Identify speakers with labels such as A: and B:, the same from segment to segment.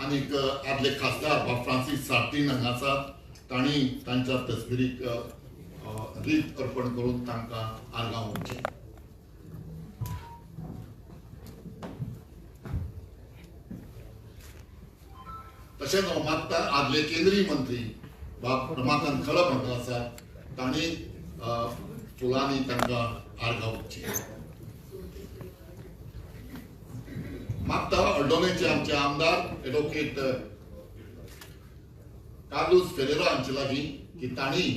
A: आनीक आदले खासदार बा फ्रांसीस सार्तीन हांगा आसा तांणी तांच्या तस्बिरीक रीत अर्पण करून तांकां आर्गां ओंपचें. तशेंच हांव मागता आदले केंद्रीय मंत्री बा रमाकांत खळप हांगा आसा तांणी फुलांनी तांकां आर्गां ओंपचीं. मागता हळडोणेचे आमचे आमदार एडवोकेट कार्लोस फेरेरा हांचे लागीं की तांणी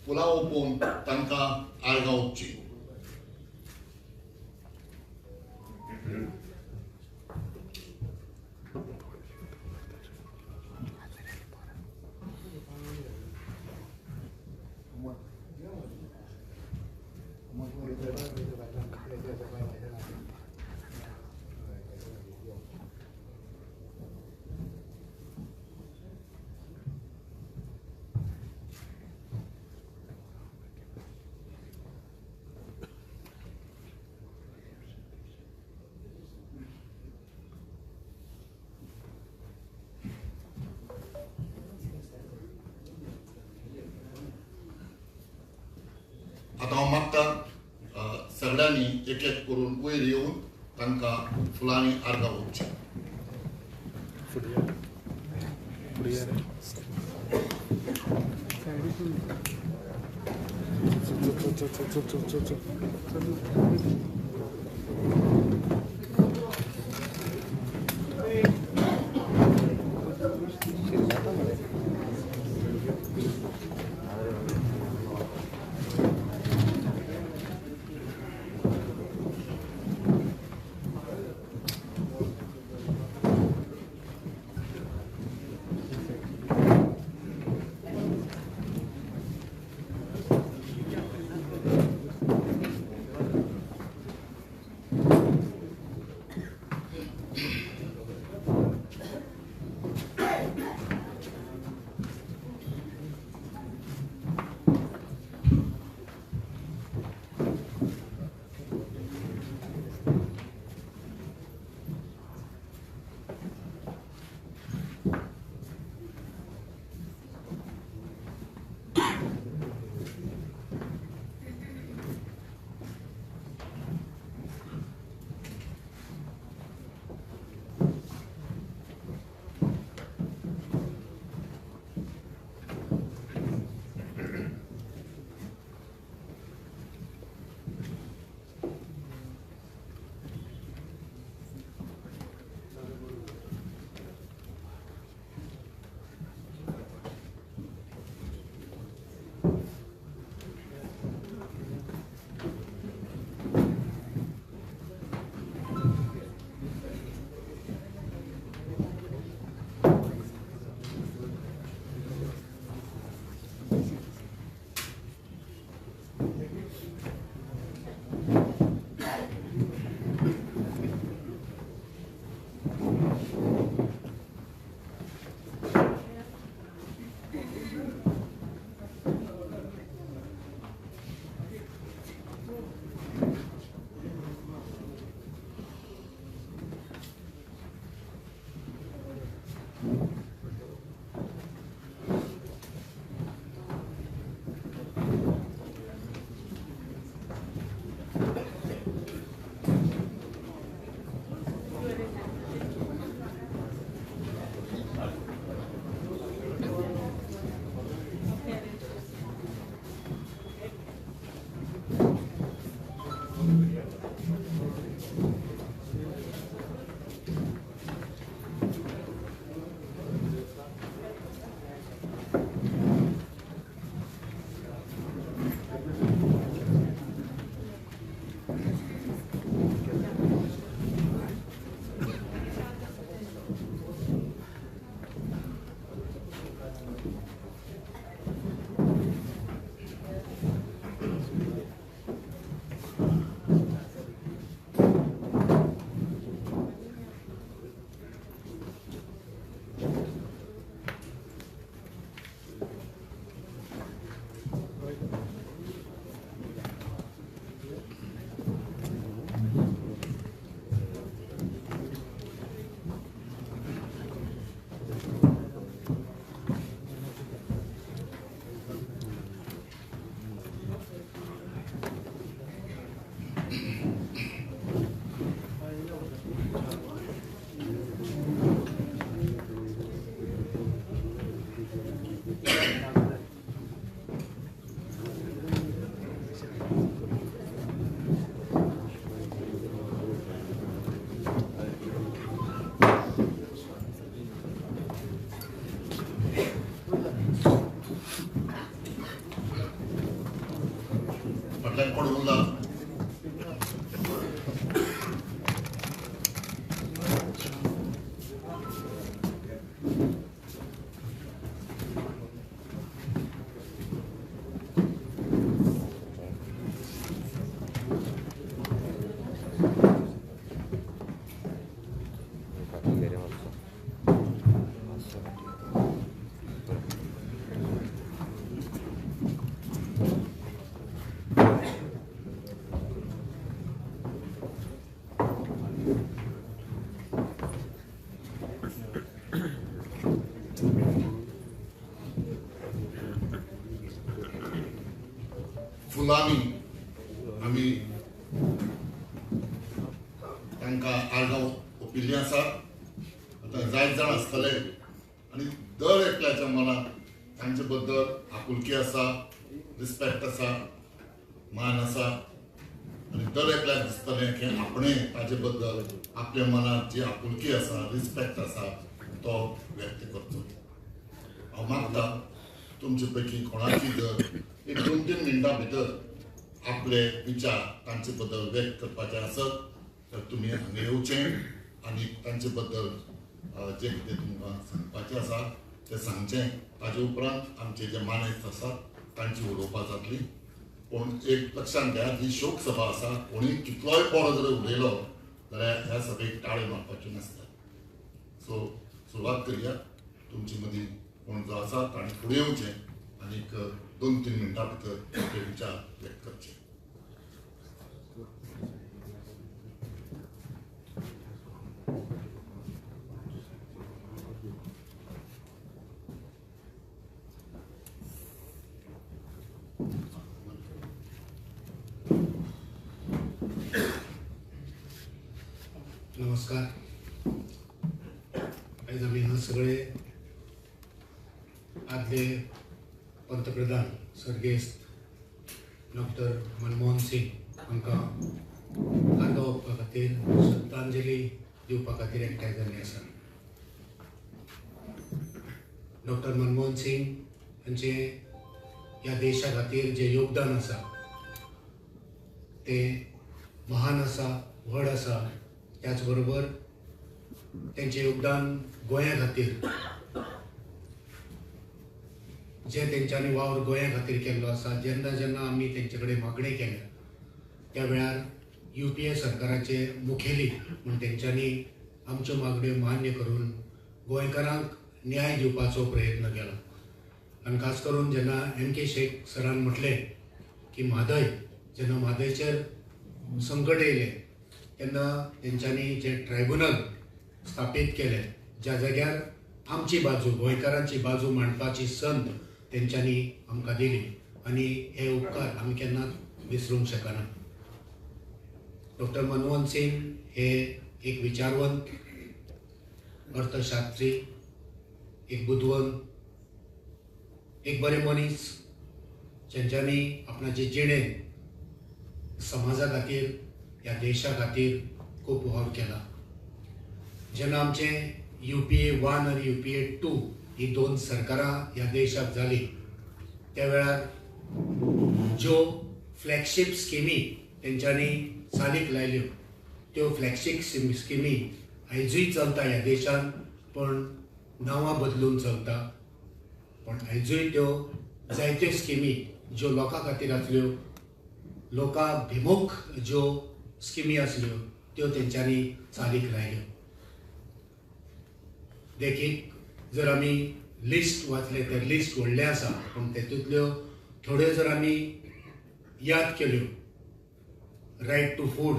A: फुलां ओंपोवन तांकां आर्गां ओंपचीं. आतां हांव मागता सगळ्यांनी एक एक करून वयर येवन तांकां फुलांनी आर्गां ओंपचीं. फुलांनी आमी तांकां आर्गांव ओपिल्लीं आसा. आतां जायत जाण आसतले आनी दर एकल्याच्या मनात तांचे बद्दल आपुलकी आसा, रिस्पेक्ट आसा, मान आसा आनी दर एकल्याक दिसतलें की आपणें ताचे बद्दल आपल्या मनात जी आपुलकी आसा, रिस्पेक्ट आसा तो व्यक्त करचो. हांव मागता तुमचे पैकी कोणाची जर एक 2-3 मिनटां भितर आपले विचार तांचे बद्दल व्यक्त करपाचे आसत तर तुमी हांगा येवचें आनी तांचे बद्दल जे कितें तुमकां सांगपाचें आसा तें सांगचें. ताजे उपरांत आमचे जे मानेस्त आसात तांची उलोवपां जातली. पूण एक लक्षांत घेयात, ही शोक सभा आसा. कोणूय कितलोय बरो जर उलयलो जाल्यार ह्या सभेक ताळे मारपाचे नासतात. सो सुरवात करुया. तुमचे मदीं कोण जो आसा ताणें फुडें येवचें आनी 2-3 मिनटां भितर आपले विचार व्यक्त करचे.
B: नमस्कार. आज आम्ही हा सगळे आदले पंतप्रधान सर्गेस्त डॉक्टर मनमोहन सिंग हांकां आर्गां ओपपा खातीर श्रद्धांजली दिवपा खातीर एकठांय जाल्ले आसा. डॉक्टर मनमोहन सिंग हांचे ह्या देशा खातीर जे योगदान आसा तें महान आसा, व्हड आसा. त्याच बरोबर तेंचें योगदान गोंया खातीर जे तेंच्यांनी वावर गोंया खातीर केल्लो आसा. जेन्ना जेन्ना आमी तेंचे कडेन मागणी केल्या त्या वेळार UPA सरकाराचे मुखेली म्हूण तेंच्यांनी आमच्यो मागण्यो मान्य करून गोंयकारांक न्याय दिवपाचो प्रयत्न केला. आनी खास करून जेन्ना MK शेख सरान म्हटलें की म्हादय, जेन्ना म्हादयचेर संकट येयलें तेन्ना तेंच्यांनी जे ट्रायब्युनल स्थापीत केले, ज्या जाग्यार आमची बाजू, गोंयकारांची बाजू मांडपाची संद तेंच्यांनी आमकां दिली आनी हे उपकार आमी केन्नाच विसरूंक शकना. डॉक्टर मनमोहन सिंग हे एक विचारवंत, अर्थशास्त्री, एक बुद्धवंत, एक बरे मनीस जेंच्यांनी आपणाचे जिणेंत समाजा खातीर, ह्या देशा खातीर खूब वावर केला. जेन्ना आमचे UPA 1 आनी UPA 2 ही 2 सरकारां ह्या देशाक जाली त्या वेळार ज्यो फ्लॅगशीप स्किमी तेंच्यांनी चालीक लायल्यो त्यो फ्लॅगशीप स्किमी आयजूय चलता ह्या देशान, पण नांवां बदलून चलता. पण आयजूय त्यो जायत्यो स्किमी ज्यो लोकां खातीर आसल्यो, लोकाभिमुख ज्यो स्किमी आसल्यो त्यो तेंच्यांनी चालीक लायल्यो. देखीक जर आमी लिस्ट वाचले तर लिस्ट व्हडलें आसा, पूण तेतूंतल्यो थोड्यो जर आमी याद केल्यो, right to food,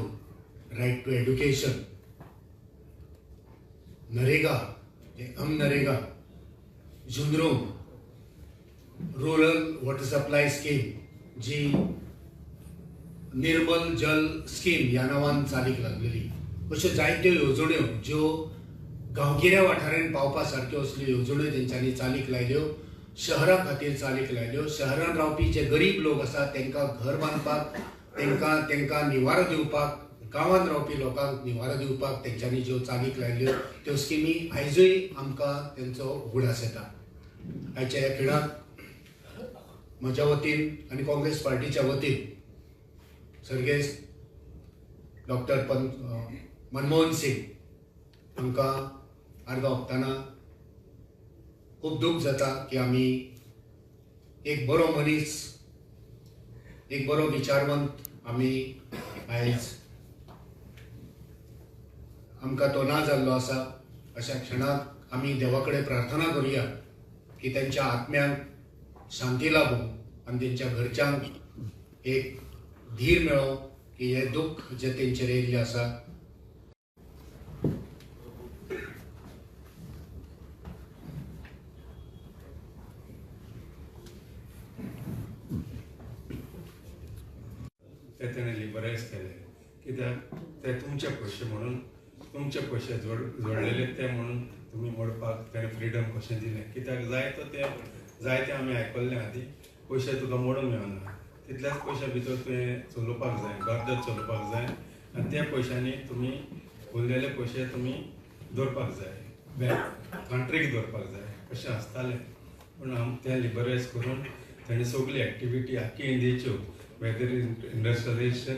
B: right to education, NREGA, NREGA, झुंद्रूम, रुरल वॉटर सप्लाय स्कीम जी निर्मल जल स्कीम ह्या नांवान चालीक लागलेली, अश्यो जायत्यो येवजण्यो ज्यो गांवगिऱ्या वाठारांत पावपा सारक्यो असल्यो येवजण्यो तेंच्यांनी चालीक लायल्यो, शहरा खातीर चालीक लायल्यो. शहरांत रावपी जे गरीब लोक आसात तांकां घर बांदपाक, तांकां निवारो दिवपाक, गांवांत रावपी लोकांक निवारो दिवपाक तेंच्यांनी ज्यो चालीक लायल्यो त्यो स्किमी आयजूय आमकां तेंचो उगडास येता. आयच्या ह्या खिणाक म्हज्या वतीन आनी काँग्रेस पार्टीच्या वतीन सर्गेस्त डॉक्टर मनमोहन सिंग हांकां आर्गां ओंपतना खूब दूख जाता की आमी एक बरो मनीस, एक बरो विचारवंत आमी आयज आमकां तो ना जाल्लो आसा. अशा क्षणाक आमी देवा कडेन प्रार्थना करुया की तेंच्या आत्म्याक शांती लाभो आनी तेंच्या घरच्यांक एक धीर मेळो की हे दुख जे तेंचेर येयल्लें आसा
C: ते ताणें लिबरायज केले, कित्याक ते तुमचे पयशे म्हणून तुमचे पयशे जोडलेले ते म्हणून तुमी मोडपाक ताणें फ्रिडम कशें दिलें, कित्याक जायते आमी आयकल्लें आदी पयशे तुका मोडूंक मेळना, तितल्याच पयशे भितर तुवें चलोवपाक जाय, घर चलोवपाक जाय, आनी त्या पयशांनी तुमी उरलेले पयशे तुमी दवरपाक जाय, कंट्रीक दवरपाक जाय अशें आसतालें. पूण तें लिबरायज करून ताणें सगळी एक्टिविटी आख्खी इंडियेच्यो, whether is industrialisation,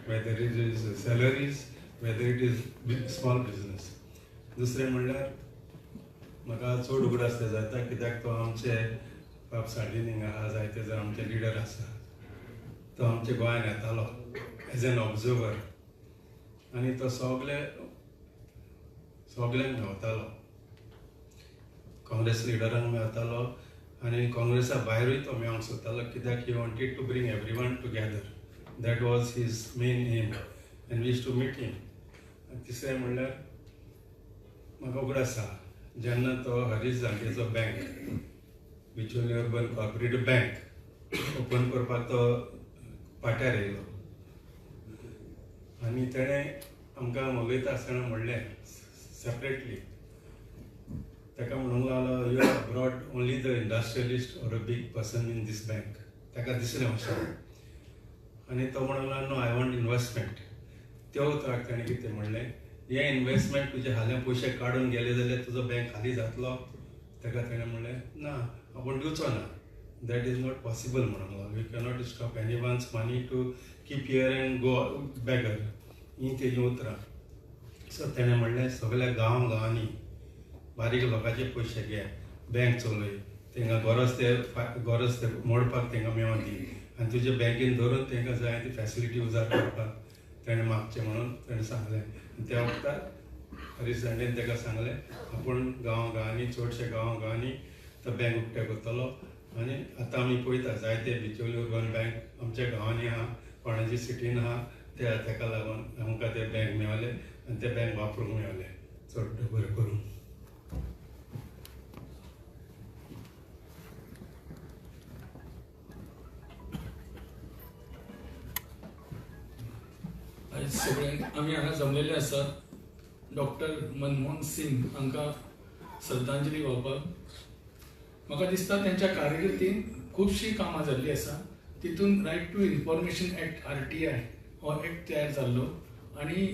C: whether it is salaries, whether it is small business. दुसरें म्हणल्यार म्हाका चड उगडास तें जाता, कित्याक तो आमचे बाब सार्डीन हिंगा आहा, जायते जर आमचे लिडर आसा, तो आमच्या गोंयान येतालो एज एन ऑब्जर्वर, आनी तो सगळ्यांक मेवतालो, काँग्रेस लिडरांक मेवतालो, आनी काँग्रेसा भायरूय तो मेळोंक सोदतालो, कित्याक he wanted to bring everyone together. That was his main aim, and we used to meet him. तिसरें म्हणल्यार म्हाका उगडास आसा, जेन्ना तो हरीश जांगेचो bank, Bicholim urban cooperative bank open करपाक तो पाट्यार येयलो, आनी तेणें आमकां उलयता आसतना म्हणलें सेपरेटली, ताका म्हणूंक लागलो, you are brought only the industrialist or a big person in these bank. ताका दिसलें अशें, आनी तो म्हणूंक लागलो, नो, आय वॉन्ट इन्वेस्टमेंट. त्यो उतराक ताणें कितें म्हणलें, हे इन्वेस्टमेंट तुजे हाल्यां पयशे काडून गेले जाल्यार तुजो बँक खाली जातलो. ताका ताणें म्हणलें, ना, आपूण दिवचो ना, दॅट इज नॉट पॉसिबल म्हणूंक लागलो. You cannot stop anyone's money to keep here and go beggar. ही तेजी उतरां. सो ताणें म्हणलें, सगळ्या गांवांनी बारीक लोकांचे पयशे घे, बँक चलय, तांकां गरज ते मोडपाक तांकां मेळोन दी, आनी तुजे बँकेन धरून तांकां जाय ती फॅसिलिटी उजार करपाक ताणें मागचें म्हणून ताणें सांगलें. त्या वखदार हरीश जांगेन ताका सांगलें, आपूण गांवांनी चडशे गांवांनी तो बँक उक्ते करतलो. आनी आतां आमी पळयता जायते बिचोली अर्बन बँक आमच्या गांवांनी आहा, पणजी सिटीन आहा, ताका लागून आमकां ते बँक मेळले आनी ते बँक वापरूंक मेळले चड बरें करून.
D: आयज सगळे आमी हांगा जमलेले आसा डॉक्टर मनमोहन सिंग हांकां श्रद्धांजली वाहपाक. म्हाका दिसता त्यांच्या कारकिर्दीन खुबशीं कामां जाल्लीं आसा. तितून right to information act RTI हो एक्ट तयार जाल्लो आनी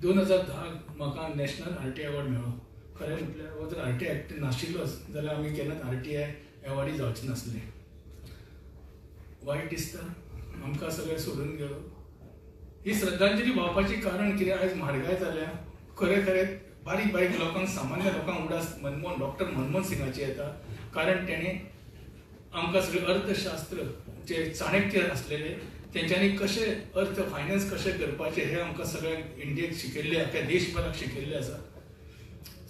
D: 2010 म्हाका नॅशनल RTI अवॉर्ड मेळ्ळो. खरें म्हटल्यार हो जर RTI एक्ट नाशिल्लोच जाल्यार आमी केन्नाच RTI अवॉर्डी जावचे नासले. वायट दिसता आमकां सगळें सोडून गेलो. ही श्रद्धांजली वाहपाची कारण कितें, आयज म्हारगाय जाल्या, खरें बारीक बारीक लोकांक, सामान्य लोकांक उडास डॉक्टर मनमोहन सिंगाची येता, कारण तेणें आमकां सगळे अर्थशास्त्र जे चाणक्य आसलेले तेंच्यांनी कशे अर्थ फायनान्स कशें करपाचें हें आमकां सगळ्यांक इंडियेक शिकयल्लें, आख्या देशभराक शिकयल्लें आसा.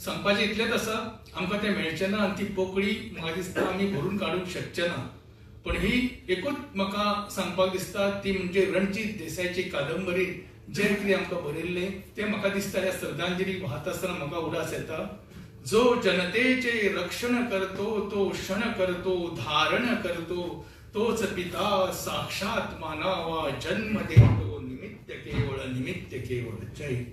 D: सांगपाचें इतलेंच आसा, आमकां तें मेळचें ना आनी ती पोकळी म्हाका दिसता आमी भरून काडूंक शकचे ना. पण ही एकूच म्हाका सांगपाक दिसता ती म्हणजे रणजीत देसाईची कादंबरी जे कितें आमकां बरयल्लें तें म्हाका दिसता ह्या श्रद्धांजली वाहता आसतना म्हाका उडास येता. जो जनतेचे रक्षण करतो, तो क्षण करतो, धारण करतो, तोच पिता साक्षात मानावा, जन्म देतो निमित्त केवळ. जय.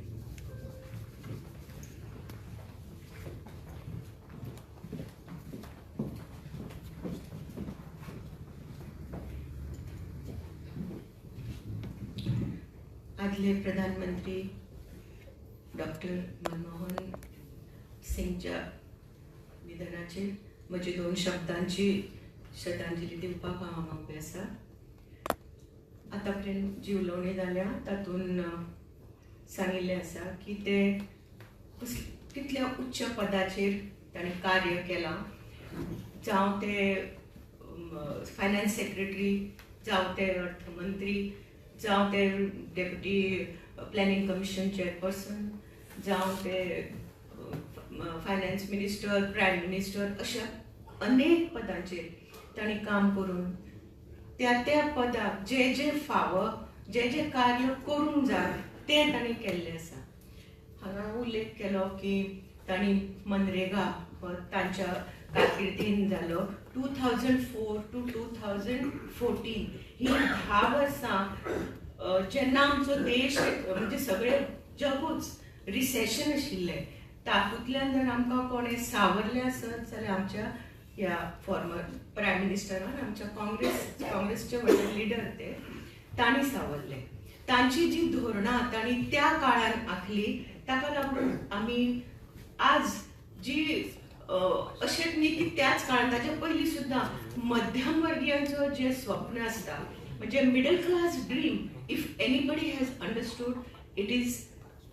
E: आदले प्रधानमंत्री डॉक्टर मनमोहन सिंगच्या निधनाचेर म्हजी 2 शब्दांची श्रद्धांजली दिवपाक हांव हांगा उबें आसा. आतां पर्यंत जी उलोवणी जाल्या तातूंत सांगिल्लें आसा की ते कितल्या उच्च पदाचेर ताणें कार्य केलां, जावं ते फायनान्स सेक्रेटरी, जावं ते अर्थमंत्री, जावं ते डेप्युटी प्लॅनिंग कमिशन चेअरपर्सन, जावं ते फायनान्स मिनिस्टर, प्रायम मिनिस्टर, अशा अनेक पदांचेर ताणें काम करून त्या पदाक जे फावं, जे कार्य करूंक जाय तें ताणें केल्लें आसा. हांगा उल्लेख केलो की ताणें मनरेगा हो तांच्या कारकिर्दीन जालो 2004 to 2014 ही 10 वर्सां जेन्ना आमचो देश म्हणजे सगळे जगूच रिसेशन आशिल्लें तातूंतल्यान जर आमकां कोणें सावरलें आसत जाल्यार आमच्या ह्या फॉर्मर प्रायम मिनिस्टरान आमच्या काँग्रेसचे व्हडले लिडर ते तांणी सावरले. तांची जी धोरणां तांणी त्या काळान आखली ताका लागून आमी आज जी अशेंच न्ही की त्याच काळान ताचे पयलीं सुद्दां मध्यमवर्गीयांचो जे स्वप्न आसता म्हणजे middle class dream if anybody has understood it is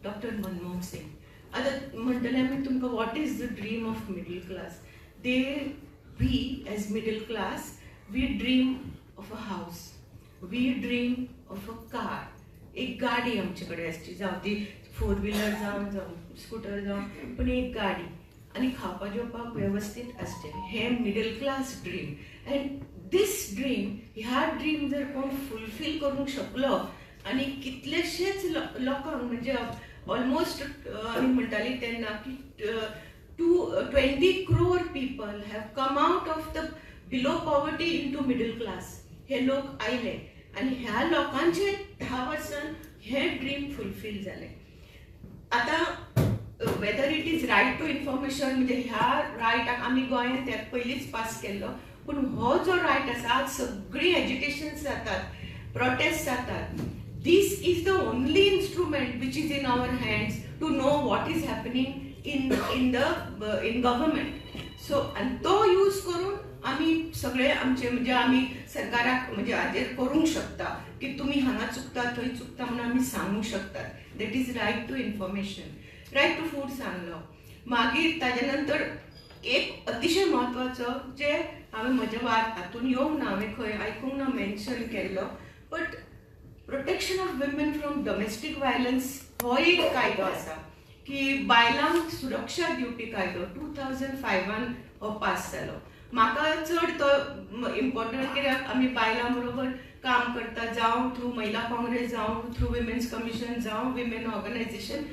E: doctor Manmohan Singh. आतां म्हणटले आमी तुमकां what is the dream of middle class. We as middle class we dream of a house, we dream of a car. एक गाडी आमचे कडेन आसची, जावं ती 4 व्हिलर जावं स्कूटर जावं, पण एक गाडी आणि खावपा जेवपाक वेवस्थीत आसचें हे middle class dream. And this dream ह्या ड्रीम जर कोण फुलफील करूंक शकलो आणि कितलेशेच लोकांक म्हणजे ऑलमोस्ट आमी म्हणटाली तेन्ना की 20 crore people have come out of the below poverty into middle class. हे लोक आयले आणि ह्या लोकांचे 10 वर्षांन हे ड्रीम फुलफील जाले. आता whether it is right to information म्हणजे ह्या रायटाक आमी गोंयांत त्यात पयलींच पास केल्लो, पण हो जो रायट आसा आज सगळी एज्युकेशन जातात, प्रोटेस्ट जातात. This is the only instrument which is in our hands to know what is happening in government. So and तो यूज करून आमी सगळे आमचे म्हणजे आमी सरकाराक म्हणजे हाजेर करूंक शकता की तुम्ही हांगा चुकता थंय चुकता म्हणून आमी सांगूंक शकतात. That is right to information. Right to food सांगलो. मागीर ताजे नंतर एक अतिशय म्हत्वाचो जे हांवें म्हज्या हातून येवंक ना, हांवें खंय आयकूंक ना मेन्शन केल्लो, but protection of women from domestic violence हो एक कायदो आसा की बायलांक सुरक्षा दिवपी कायदो 2005 हो पास जालो. म्हाका चड तो इम्पॉर्टंट कित्याक आमी बायलां बरोबर काम करता, जावं थ्रू महिला काँग्रेस, जावं थ्रू विमेन्स कमिशन, जावं विमेन ऑर्गनायझेशन.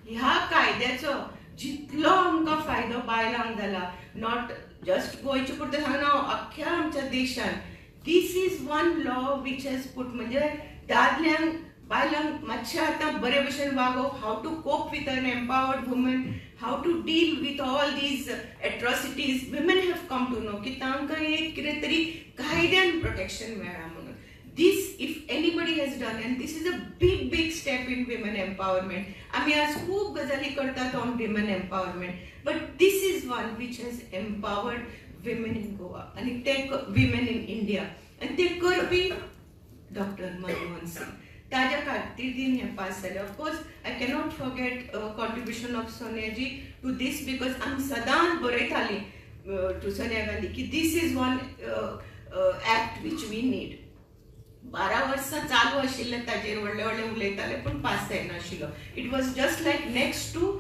E: ह्या कायद्याचो जितलो आमकां फायदो बायलांक जाला, नॉट जस्ट गोंयचे पुरते सांगना, अख्ख्या आमच्या देशान this is one law which has put म्हणजे दादल्यांक बायलांक मातशें आतां बरे भशेन वागोवप, how to cope with an empowered woman, how to deal with all these atrocities. Women have come to know की तांकां एक कितें तरी कायद्यान प्रोटेक्शन मेळ्ळा म्हणून. This, if anybody has done, and this is a big step in women empowerment. आम्ही आज खूप गजाली करतात on women empowerment, but this is one which has empowered women in Goa आणि ते women in India. आणि ते करपी डॉक्टर मनमोहन सिंग. ताज्या खातीर हे पास जाले. Of course I cannot forget contribution of Sonia ji to this, because आमी सदांच बरयताली टू सोनिया गांधी की this is one act which we need. 12 वर्सां चालू आशिल्ले ताजेर व्हडले व्हडले उलयताले पण पास जायनाशिल्लो. It was just like next to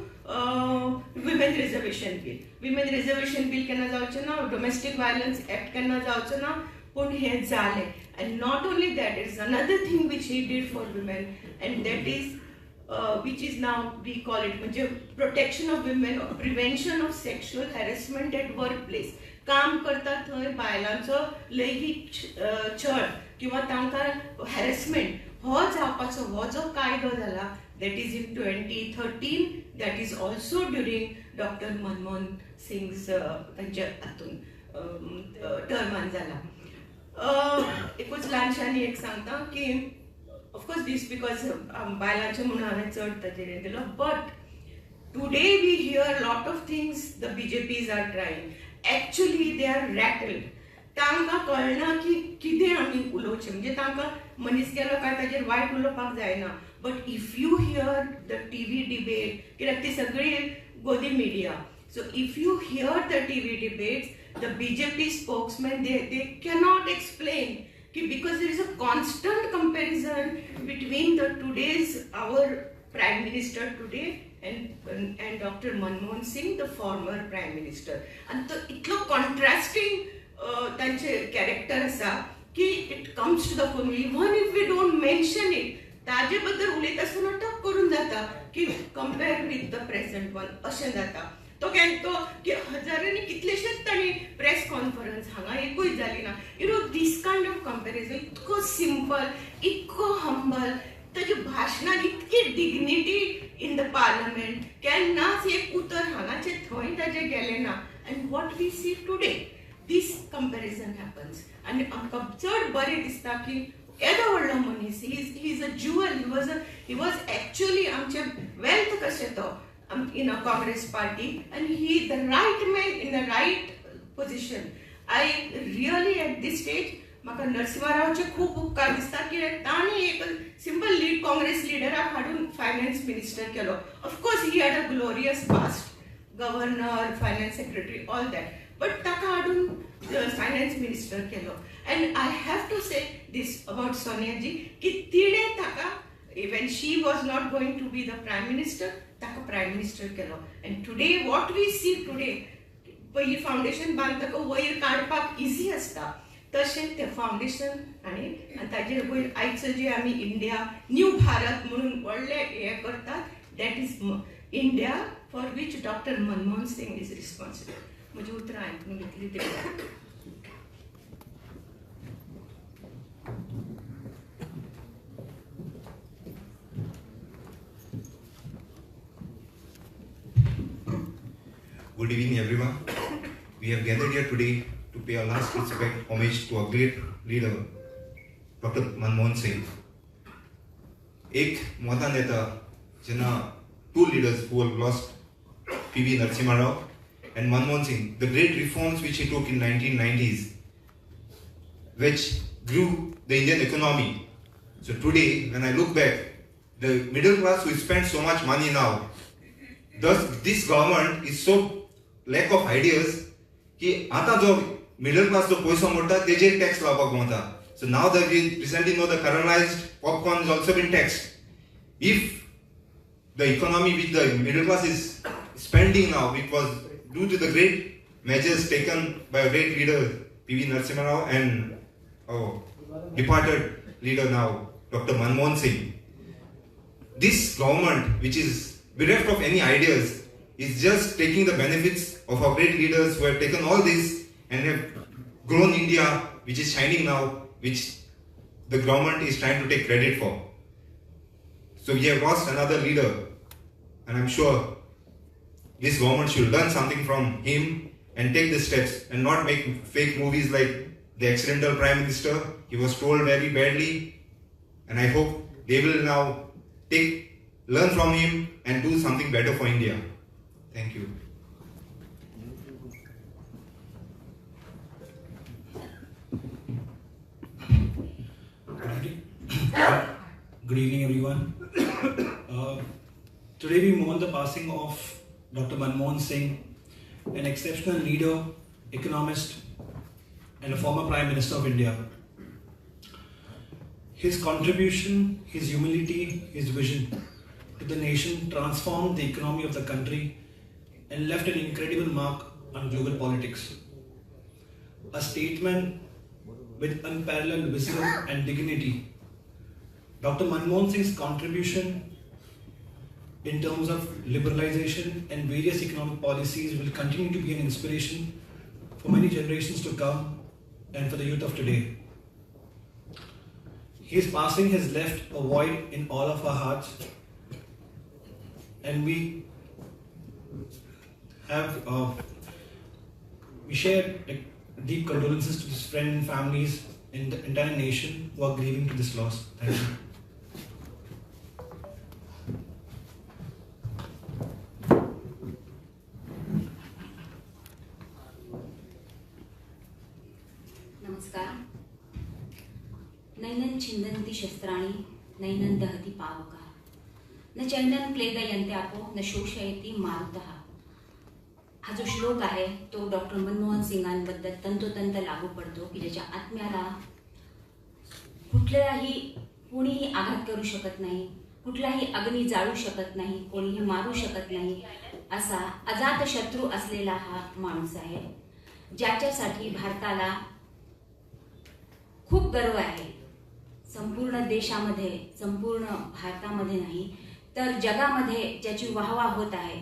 E: women reservation bill. Women reservation bill केन्ना जावचें ना, डोमेस्टीक वायलन्स एक्ट केन्ना जावचो ना, पण हे जाले. And not only that, it is another thing which he did for women, and that is which is now we call it म्हणजे protection of women, prevention of sexual harassment at work place. काम करता थंय बायलांचो लैंगीक छळ किंवा तांकां harassment हो जावपाचो हो जो कायदो जाला, that is in 2013. That is also during doctor Manmohan sings तांच्या हातून टर्मान जाला. एकूच ल्हानशानी एक सांगता की ऑफकोर्स दीस बिकॉज बायलांचे म्हणून हांवें चड ताजेर दिलो, but today we hear lot of things the BJPs are trying. Actually they are rattled. तांकां कळना की कितें आमी उलोवचें, म्हणजे तांकां मनीस गेलो काय ताजेर वायट उलोवपाक जायना. But if you here the TV debate, कित्याक ती सगळी गोदी media, so if you here the TV debates, the BJP spokesmen they cannot explain because there is a constant comparison between the today's our prime minister today and Dr. Manmohan Singh, the former prime minister. And तो इतलो contrasting तांचे character आसा की it comes to the point. Even if we don't mention it, ताजे बद्दल उलयता आसतना टक करून जाता की compare with the present one अशें जाता. तो केन्ना तो की हजारांनी कितलेशेच तांणी प्रेस कॉन्फरन्स हांगा एकूच जाली ना. दिस कायंड ऑफ कंपॅरिजन इतको सिंपल, इतको हंबल, ताची भाशणां इतकी डिग्निटी इन द पार्लमेंट, केन्नाच एक उतर हांगाचे थंय ताजें गेलें ना. And what we see today this comparison happens. आनी आमकां चड बरें दिसता की येदो व्हडलो मनीस, he is a jewel, he was actually आमचे वेल्थ कशें तो in a Congress party, and he the right man in the right position. I really at this stage म्हाका नरसिंहारावचे खूप उपकार दिसता की ताणें एक सिंपल काँग्रेस लिडराक हाडून फायनान्स मिनिस्टर केलो. Of course he had a glorious past, governor, finance secretary, all that, but ताका हाडून फायनान्स मिनिस्टर केलो. And I have to say this about Sonia ji की तिणें ताका when she was not going to be the prime minister, ताका prime minister Kelo. And today what we see today, पयली foundation बांदतका वयर काडपाक इजी आसता, तशें तें फाउंडेशन आनी ताजेर वयर आयचो जे आमी इंडिया न्यू भारत म्हणून व्हडले हे करतात, that is India for which doctor Manmohan Singh is responsible. म्हजी उतरां आयकून घेतली तें.
F: Good evening, everyone. We have gathered here today to pay our last respect, homage to our great leader, Dr. Manmohan Singh. एक मोठा नेता, जेना two leaders who have lost, P.V. Narasimha Rao and Manmohan Singh, the great reforms which he took in 1990s, which grew the Indian economy. So today, when I look back, the middle class who spend so much money now, thus this government is so lack of ideas की आता जो middle class जो पैसा मोडटा तेजेर tax लावपाक वता. So now that we recently know the caramelized popcorn has also been taxed. If the economy which the middle class is spending now, which was due to the great measures taken by a great leader P.V. Narasimha Rao and our departed leader now Dr. Manmohan Singh, this government which is bereft of any ideas is just taking the benefits of our great leaders who have taken all this and have grown India, which is shining now, which the government is trying to take credit for. So we have lost another leader, and I'm sure this government should learn something from him and take the steps and not make fake movies like the accidental prime minister. He was trolled very badly, and I hope they will now learn from him and do something better for India. Thank you.
G: Good evening, everyone. Today we mourn the passing of Dr. Manmohan Singh, an exceptional leader, economist, and a former Prime Minister of India. His contribution, his humility, his vision to the nation transformed the economy of the country and left an incredible mark on global politics. A statesman with unparalleled wisdom and dignity, Dr. Manmohan Singh's contribution in terms of liberalization and various economic policies will continue to be an inspiration for many generations to come and for the youth of today. His passing has left a void in all of our hearts, and we share deep condolences to his friends and families in the entire nation who are grieving to this loss. Thank you.
H: नमस्कार. नैनं छिन्दन्ति शस्त्राणि नैनं दहति पावकः न चैनं क्लेदयन्त्यापो न शोषयति मारुतः. हा जो श्लोक आहे तो डॉक्टर मनमोहन सिंगांबद्दल तंतोतंत लागू पडतो की ज्याच्या आत्म्याला कुठल्याही कोणीही आघात करू शकत नाही, कुठलाही अग्नी जाळू शकत नाही, कोणीही मारू शकत नाही असा अजात शत्रू असलेला हा माणूस आहे, ज्याच्यासाठी भारताला खूप गर्व आहे. संपूर्ण देशामध्ये, संपूर्ण भारतामध्ये नाही तर जगामध्ये ज्याची वाहवा होत आहे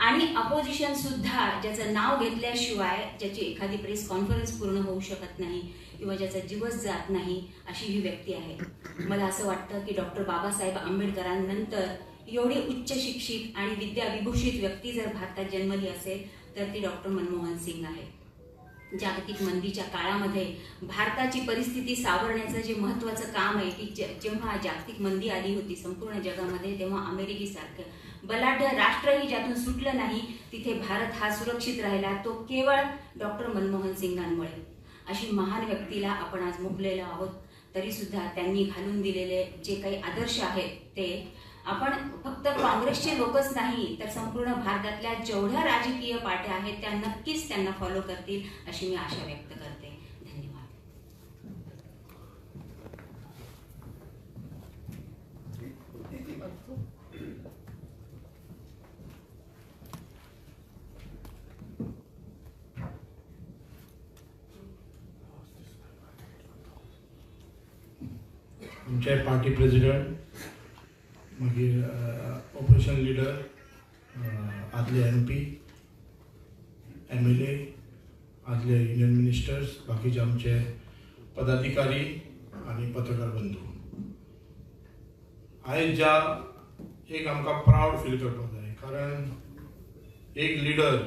H: आणि अपोजिशन सुद्धा ज्याचं नाव घेतल्याशिवाय ज्याची एखादी प्रेस कॉन्फरन्स पूर्ण होऊ शकत नाही किंवा ज्याचा दिवस जात नाही अशी ही व्यक्ती आहे. मला असं वाटतं की डॉक्टर बाबासाहेब आंबेडकरांनंतर एवढी उच्च शिक्षित आणि विद्याविभूषित व्यक्ती जर भारतात जन्मली असेल तर ती डॉक्टर मनमोहन सिंग आहे. जागतिक मंदीच्या काळामध्ये भारताची परिस्थिती सावरण्याचं जे महत्त्वाचं काम आहे की जेव्हा जागतिक मंदी आली होती संपूर्ण जगामध्ये तेव्हा अमेरिकेसारखं बलाढ्य राष्ट्रही ज्यातून सुटलं नाही तिथे भारत हा सुरक्षित राहिला तो केवळ डॉक्टर मनमोहन सिंगांमुळे. अशी महान व्यक्तीला आपण आज मुकलेलो आहोत. तरी सुद्धा त्यांनी घालून दिलेले जे काही आदर्श आहेत ते आपण फक्त काँग्रेसचे लोकच नाही तर संपूर्ण भारतातल्या जेवढ्या राजकीय पार्ट्या आहेत त्या नक्कीच त्यांना फॉलो करतील अशी मी आशा व्यक्त करते. धन्यवाद.
B: आमचे पार्टी प्रेसिडेंट मागीर ऑपरेशन लिडर आदले MP MLA आदले युनियन मिनिस्टर्स बाकीचे आमचे पदाधिकारी आणि पत्रकार बंधू. आयज ज्या एक आमकां प्राऊड फील करपाक जाय कारण एक लिडर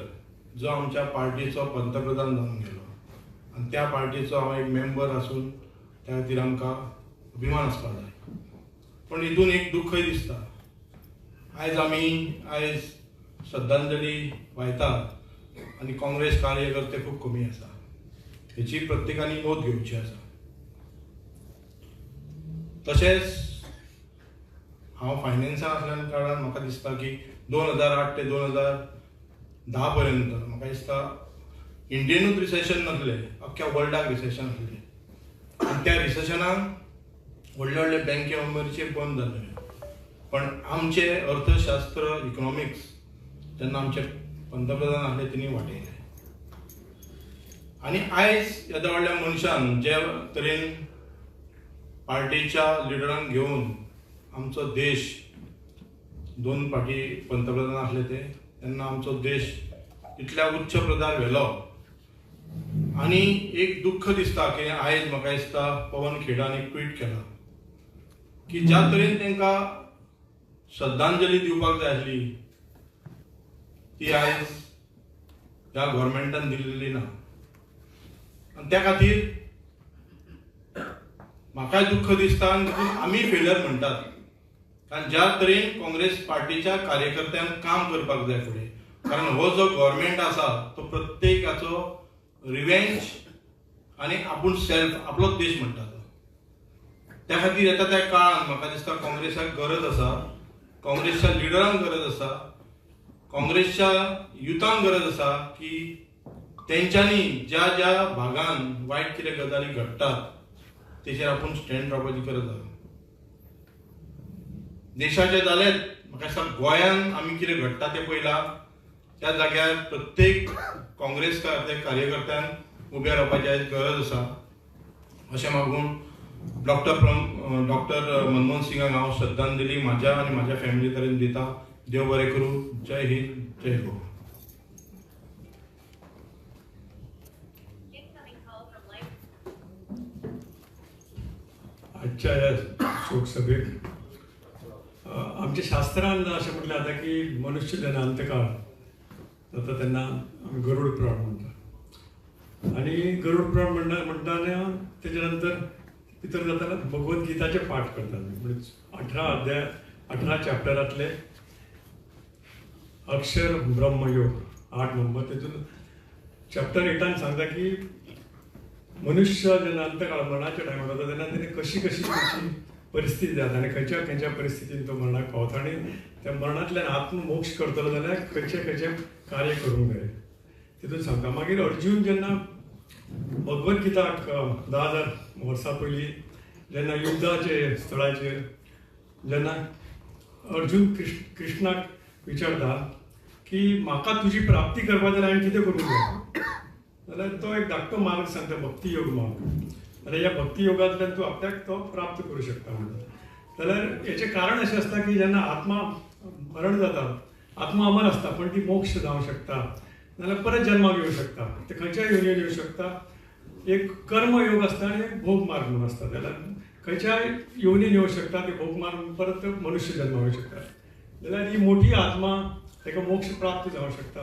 B: जो आमच्या पार्टीचो पंतप्रधान जावन गेलो आणि त्या पार्टीचो हांव एक मेंबर आसून त्या खातीर आमकां अभिमान आसपाक जाय. पण हितून एक दुख्खय दिसता. आयज श्रद्धांजली वायता आणि काँग्रेस कार्यकर्ते खूब कमी आसा. हेची प्रत्येकानी नोंद घेवची आसा. तशेंच हांव फायनान्सान आसल्या कारणान म्हाका दिसता की 2008 ते 2010 पर्यंत म्हाका दिसता इंडियनूच रिसेशन नासलें, अख्ख्या वर्ल्डाक रिसेशन आसलें आनी त्या रिसेशनाक व्हडले व्हडले बँके अमेरिकेचे बंद जाले. पण आमचे अर्थशास्त्र इकॉनॉमिक्स जेन्ना आमचे पंतप्रधान आसले तेणी वाटयले आनी आयज येद्या व्हडल्या मनशान जे तरेन पार्टीच्या लिडरांक घेवन आमचो देश 2 फावटी पंतप्रधान आसले ते तेन्ना आमचो देश इतल्या उच्च पदार व्हेलो. आनी एक दुख्ख दिसता की आयज म्हाका दिसता पवन खेडान एक ट्वीट केला की ज्या तरेन तांकां श्रद्धांजली दिवपाक जाय आसली ती आयज ह्या गव्हर्मेंटान दिलेली ना. आनी त्या खातीर म्हाकाय दुख्ख दिसता आनी आमी फेलियर म्हणटात. कारण ज्या तरेन काँग्रेस पार्टीच्या कार्यकर्त्यांक काम करपाक जाय फुडें कारण हो जो गव्हर्मेंट आसा तो प्रत्येकाचो रिवेंज आनी आपूण सेल्फ आपलोच देश म्हणटा. त्या खातीर येता त्या काळान म्हाका दिसता काँग्रेसाक गरज आसा, काँग्रेसच्या लिडरांक गरज आसा, काँग्रेसच्या युथांक गरज आसा की तेंच्यांनी ज्या ज्या भागान वायट कितें गजाली घडटात तेचेर आपूण स्टँड रावपाची गरज आसा. देशाचे जालेत म्हाका दिसता गोंयान आमी कितें घडटा तें पयला त्या जाग्यार प्रत्येक काँग्रेस कार्यकर्त्यांक उबे रावपाची आयज गरज आसा. अशें मागून डॉक्टर मनमोहन सिंगाक हांव श्रद्धांजली म्हाज्या आनी म्हाज्या फॅमिली तरेन दिता. देव बरें करूं. जय हिंद, जय गोवा.
C: आजच्या ह्या शोक सभेत आमच्या शास्त्रांत अशें म्हटलें जाता की मनुष्य जेन्ना अंतकाळ जाता तेन्ना आमी गरुड पुराण म्हणटा आनी गरुड पुराण म्हणटाना तेजे नंतर भितर जाताना भगवत गीताचे पाठ करतात. म्हणजे 18 अध्याय 18 चॅप्टरांतले अक्षर ब्रह्मयोग 8 नंबर तेतून चॅप्टर 8 सांगता की मनुष्य जेन्ना अंतकाळ मरणाच्या टायमार जाता तेन्ना तेणी कशी त्याची परिस्थिती जाता आनी खंयच्या परिस्थितीन तो मरणाक पावता आनी त्या मरणांतल्यान आत्ममोक्ष करतलो जाल्यार खंयचे कार्य करूंक जाय तितून सांगता. मागीर अर्जून जेन्ना भगवत गीताक 10,000 वर्सां पयलीं जेन्ना युद्धाचे स्थळाचेर जेन्ना अर्जून कृष्णाक विचारता की म्हाका तुजी प्राप्ती करपा जाल्यार हांवें कितें करूंक जाय जाल्यार तो एक धाकटो मार्ग सांगता भक्ती योग मार्ग. जाल्यार ह्या भक्ती योगांतल्यान तूं आपल्याक तो प्राप्त करूं शकता म्हणटा. जाल्यार हेचें कारण अशें आसता की जेन्ना आत्मा मरण जाता
I: आत्मा अमर असता पण ती मोक्ष जावं शकता, नाल्यार परत जन्माक येऊ शकता, ते खंयच्याय योनीन येऊ शकता. एक कर्मयोग असता आणि एक भोग मार्ग म्हणून असता. जाल्यार खंयच्याय योनीन येऊ शकता, ते भोग मार्ग परत मनुष्य जन्माक येऊ शकता. जाल्यार ही मोठी आत्मा ताका मोक्ष प्राप्त जावं शकता.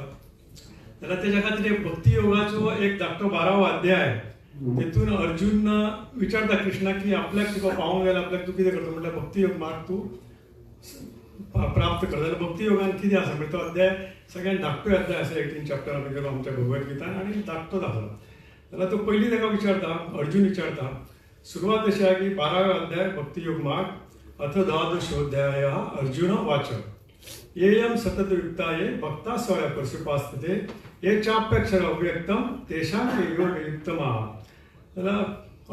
I: जाल्यार तेच्या खातीर एक भक्ती योगाचो एक धाकटो 12वा अध्याय, तेतून अर्जुन विचारता कृष्णा की आपल्याक तुका पावूंक जाय, आपल्याक तूं कितें करता म्हटल्यार भक्ती योग मार्ग तूं प्राप्त कर. जाल्यार भक्ती योगान कितें आसा म्हणजे तो अध्याय सगळ्यात धाकटो अध्याय आसा 18 चॅप्टरा भितर आमच्या भगवद्गीतान, आनी धाकटोच आसा. जाल्यार तो पयलीं ताका विचारता, अर्जुन विचारता, सुरवात अशी आहे की 12वा अध्याय भक्ती योग मार्ग अथ 12दशोऽध्याय अर्जुन वाच येयम सततयुक्ताये भक्ता स्वया परशुपास्ते ये चाप्यक्षर अव्यक्तम तेषां ते योग युक्तमा. जाल्यार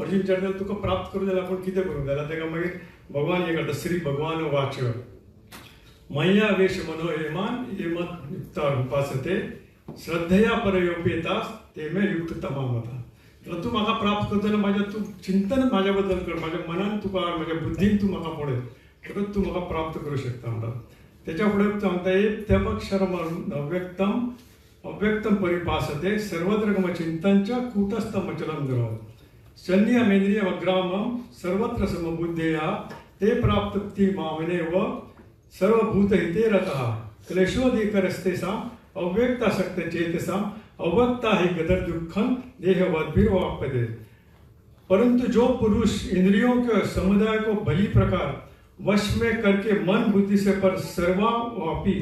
I: अर्जुन विचारता तुका प्राप्त करूं जाल्यार आपण कितें करूं. जाल्यार ताका मागीर भगवान हें करता, श्री भगवान वाच मय्या वेश मनो हेमान ये मत युक्ता उपासते श्रद्धया परयोपेतास ते मे युक्त तमामता. जाल्यार तूं म्हाका प्राप्त करता जाल्यार माझ्या तूं चिंतन म्हाज्या बद्दल कर, माझ्या मनान तुका माझ्या बुद्धीन तूं म्हाका पळय, परत तूं म्हाका प्राप्त करूं शकता म्हणटा. त्याच्या फुडें सांगता त्यपक्षरम अव्यक्तम अव्यक्तम परिभासते सर्वत्र मम चिंतनच कूटस्थम अचलम द्रव शन्यमेन्द्रिय अग्रामम सर्वत्र समबुद्धेया ते प्राप्ति मामने व सर्वभूत हिते रतः क्लेशोधिकरस्तेषां अव्यक्तासक्त चेतसां अव्यक्ता ही गदर दुखम देहवद्भिर्वाप्यते. परंतु जो पुरुष इंद्रियों के समुदाय को भली प्रकार वश में करके मन बुद्धि से पर सर्वव्यापी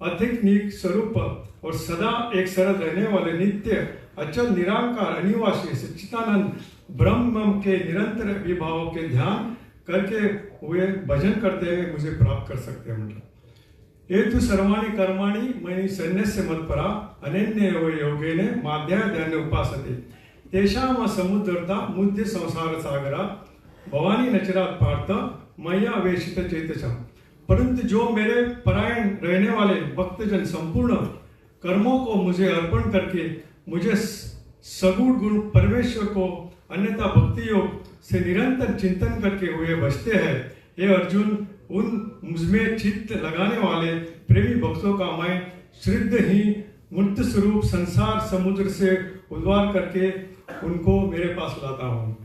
I: अधिक नीक स्वरूप और सदा एक सरल रहने वाले नित्य अचल निराकार अनिवासी सच्चिदानंद ब्रह्म के निरंतर विभाव के ध्यान करके हुए भजन करते हुए मुझे प्राप्त कर सकते हैं. ये तो सर्वाणि कर्माणि मयि सन्न्यस्य मत्परा अनन्य योगेन माध्याय ध्यान उपासते तेषां समुद्रता मुद्य संसार सागरा भवानी नचरात पार्थ मैया वेशित चेतसा. परंतु जो मेरे परायण रहने वाले भक्तजन संपूर्ण कर्मों को मुझे अर्पण करके मुझे सगुण गुण परमेश्वर को अन्यथा भक्ति योग से निरंतर चिंतन करके हुए बचते हैं, ये अर्जुन उन मुझमें चित्त लगाने वाले प्रेमी भक्तों का मैं श्रद्ध ही मूर्त स्वरूप संसार समुद्र से उद्धार करके उनको मेरे पास लाता हूँ.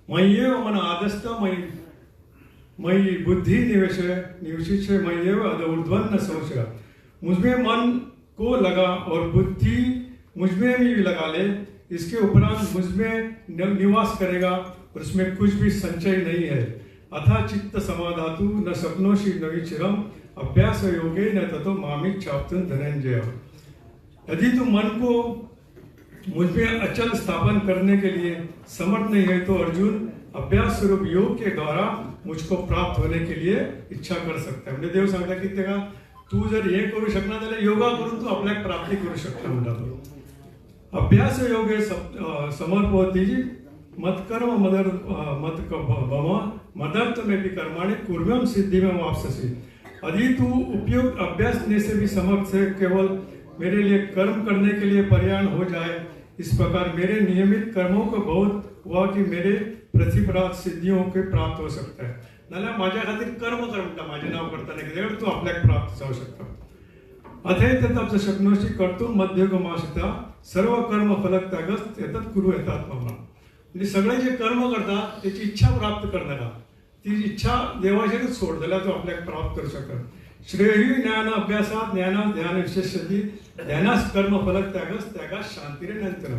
I: मय्येव मन आदस्त मयि बुद्धि निवेश मय्येव ऊर्ध्वन्न संशय. मुझमें मन को लगा और बुद्धि मुझमें भी लगा ले, इसके उपरांत मुझमें निवास करेगा और उसमें कुछ भी संचय नहीं है. अथा चित्त समाधातु न सपनोषि न विचिरम अभ्यास योगे न ततो मामिक चाप्तुन धनंजय. यदि तू मन को मुझमें अचल स्थापन करने के लिए समर्थ नहीं है तो अर्जुन अभ्यास स्वरूप योग के द्वारा मुझको प्राप्त होने के लिए इच्छा कर सकता है. म्हणजे देव सांगता की तेका तू जर हे करू शकना जाल्यार योगा करून तू आपल्याक प्राप्ती करू शकता म्हणटा तो. अभ्यास योगे समर्पवती मत्कर्म मदर मत भम मदर्थमेपि कर्माणि कुर्म्यम सिद्धिमें वापससी. यदि तू उपयोग अभ्यास से भी समर्थ से केवल मेरे लिए कर्म करने के लिए पर्याय हो जाए, इस प्रकार मेरे नियमित कर्मों को बहुत हुआ कि मेरे प्रतिपराध सिद्धियों के प्राप्त हो सकता है. नाल्यार माझ्या खातीर कर्म कर म्हणटा, माझे नाव करताना कितें तू आपल्याक प्राप्त जावं शकता. अथैतप्त शक्नोषि कर्तुम मध्यगमाशिता सर्व कर्म फलक त्यागस येतात कुरु येतात मम. म्हणजे सगळे जे कर्म करता त्याची इच्छा प्राप्त करणारा, ती इच्छा देवाचेरच सोड जाल्यार तू आपल्याक प्राप्त करू शकता. श्रेयी ज्ञान अभ्यासात ज्ञानास ध्यान विशेषती ध्यानास कर्म फलक त्यागास शांतीरे नंतर.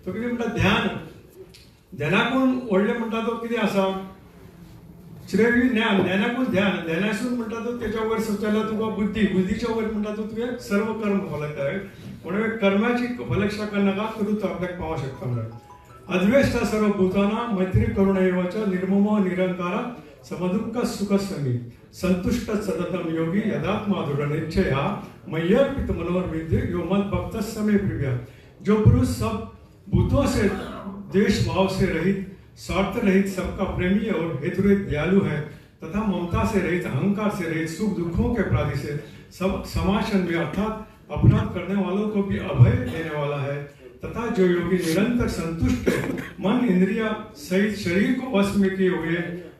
I: तो कितें म्हणटा ध्यान, ध्यानाकून व्हडलें म्हणटा तो कितें आसा, श्रेयी ज्ञान, ज्ञानाकून ध्यान, ध्यानासून म्हणटा तो त्याच्या वयर जाल्यार तुका बुद्धी, बुद्धीच्या वयर म्हणटा तो तुवें सर्व कर्म फलक त्याग. म्हणून कर्माची फलशाखा नाका करून तू आपल्याक पावू शकता. म्हणून अद्वेष्टा सर्व भूताना मैत्री करुण एवच निर्ममो निरंकारा समदुःख सुख समी संतुष्ट सततम योगी यदात्मा दृढ़ निश्चया मय्यर्पित मनोरविद्य यो मत भक्त समय प्रिया. जो पुरुष सब भूतों से देश भाव से रहित, स्वार्थ रहित, सबका प्रेमी और हेतुरहित दयालु है तथा ममता से रहित, अहंकार से रहित, सुख दुखों के प्राधि से सब समाशन में अर्थात अपराध करने वालों को भी अभय देने वाला है. तथा जो योगी निरंतर संतुष्ट है, मन इंद्रिया सहित शरीर को वश में किए हुए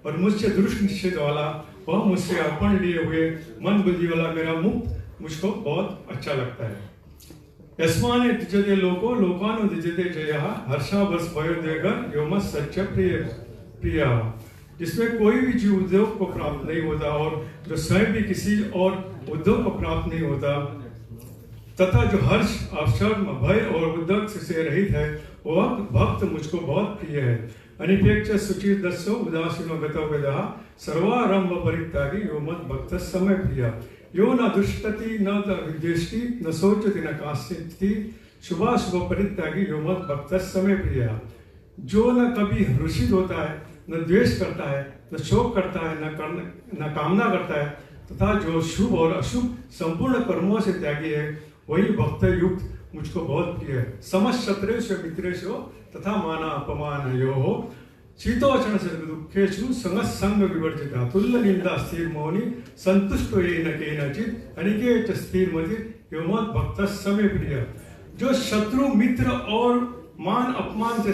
I: और मुझसे दृष्ट निश्चित वाला, वह मुझसे अर्पण लिए हुए मन बुद्धि वाला मेरा मुक्त मुझको बहुत अच्छा लगता है। यस्माने तिजते लोको लोकानो तिजते जयः हर्षा बस भयोदयगर योम सच्च प्रिय, जिसमें कोई भी जीव उद्योग को प्राप्त नहीं होता और जो स्वयं भी किसी और उद्योग को प्राप्त नहीं होता, तथा जो हर्ष अवसर्म भय और उद्योग से रहित है, वह भक्त मुझको बहुत प्रिय है। अनिपेक्ष सुचिर दस्सो उदासीनो गतो वेदः सर्वारंभ परित्यागी यो मत भक्त समय प्रिय, यो न दुष्टति न विद्वेष्टि न शोचति न कांक्षति शुभाशुभ परित्यागी यो मत भक्त समय प्रिय। जो न कभी हर्षित होता है, न द्वेष करता है, न शोक करता है, न कामना करता है, तथा जो शुभ और अशुभ संपूर्ण कर्मों से त्यागी है, वही भक्त युक्त मुझको बहुत प्रिय है। समस्त शत्रुषु मित्रेषु तथा माना अपमानयोः शीतोषण दुखेषु संग विवर्जिता तुल्य निंदा स्थिर मौनी संतुष्टो येन केनचित् अनिकेत स्थिर मति योमत भक्त समय प्रिय। जो शत्रु मित्र और मान अपमान से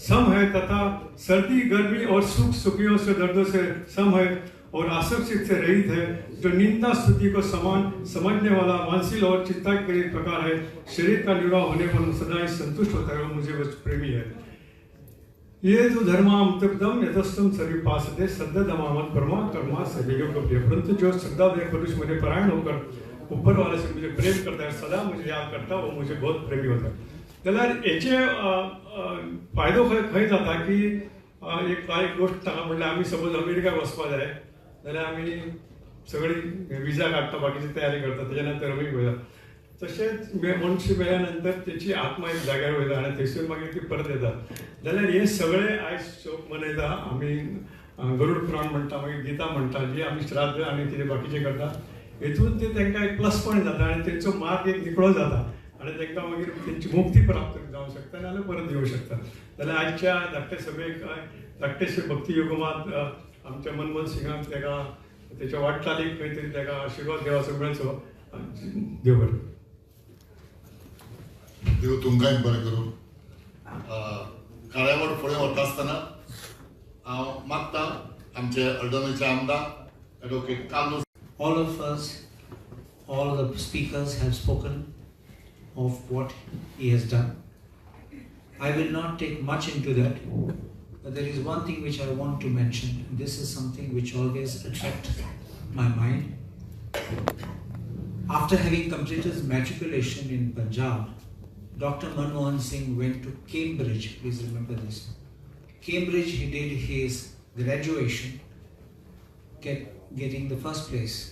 I: सम है तथा सर्दी गर्मी और सुख सुखियों से दर्दों से सम है और आसक्ति से रहित है, जो निंदा स्तुति को समान समझने वाला मानसिक और चित्ता के प्रकार है, शरीर का निर्वाह होने पर सदा ही संतुष्ट होता है, वो मुझे बस प्रेमी है। ये तो धर्माम तृप्तम यथस्तम सरिपासते सद्द दमामत परमा कर्मा सदैव प्रिय। परंतु जो श्रद्धामय पुरुष मुझे परायण होकर ऊपर वाले से मुझे प्रेम करता है, सदा मुझे याद करता है, वो मुझे बहुत प्रेमी होता है। जाल्यार हेचे फायदो खंय जाता की एक गोष्ट सांगा म्हणल्यार आमी सपोज अमेरिकाक वचपा जाय जाल्यार आमी सगळी विजा काडटा, बाकीची तयारी करता, तेच्या नंतर आमी वयता। तशेंच मनुष्य मेल्या नंतर त्याची आत्मा एक जाग्यार वयता आनी थंयसून मागीर ती परत येता। जाल्यार हे सगळे आयज शोक मनयता आमी, गरुड पुराण म्हणटा, मागीर गीता म्हणटा, जी आमी श्राद्ध आनी कितें बाकीचे करता, हेतून ते तांकां एक प्लस पॉयंट जाता आनी तेंचो मार्ग एक निकळो जाता आनी तांकां मागीर तेंची मुक्ती प्राप्त जावंक शकता नाल्यार परत येवंक शकता। जाल्यार आजच्या धाकटे सभेक धाकटेशे भक्ती युगमात आमच्या मनमोहन सिंगाक ताका त्याच्या वाटचालीक खंय तरी ताका आशिर्वाद देवाचो मेळचो। देव बरें।
A: देव तुमकांय बरें करूं। कार्यावळ फुडें वता आसतना हांव मागतां आमचे हळदणेचे आमदार advocate Carlos.
J: All of us, all the speakers have spoken of what he has done. I will not take much into that, but there is one thing which I want to mention. This is something which always attracts my mind. After having completed his matriculation in Punjab, Dr. Manmohan Singh went to Cambridge. Please remember this. Cambridge, he did his graduation, getting the first place.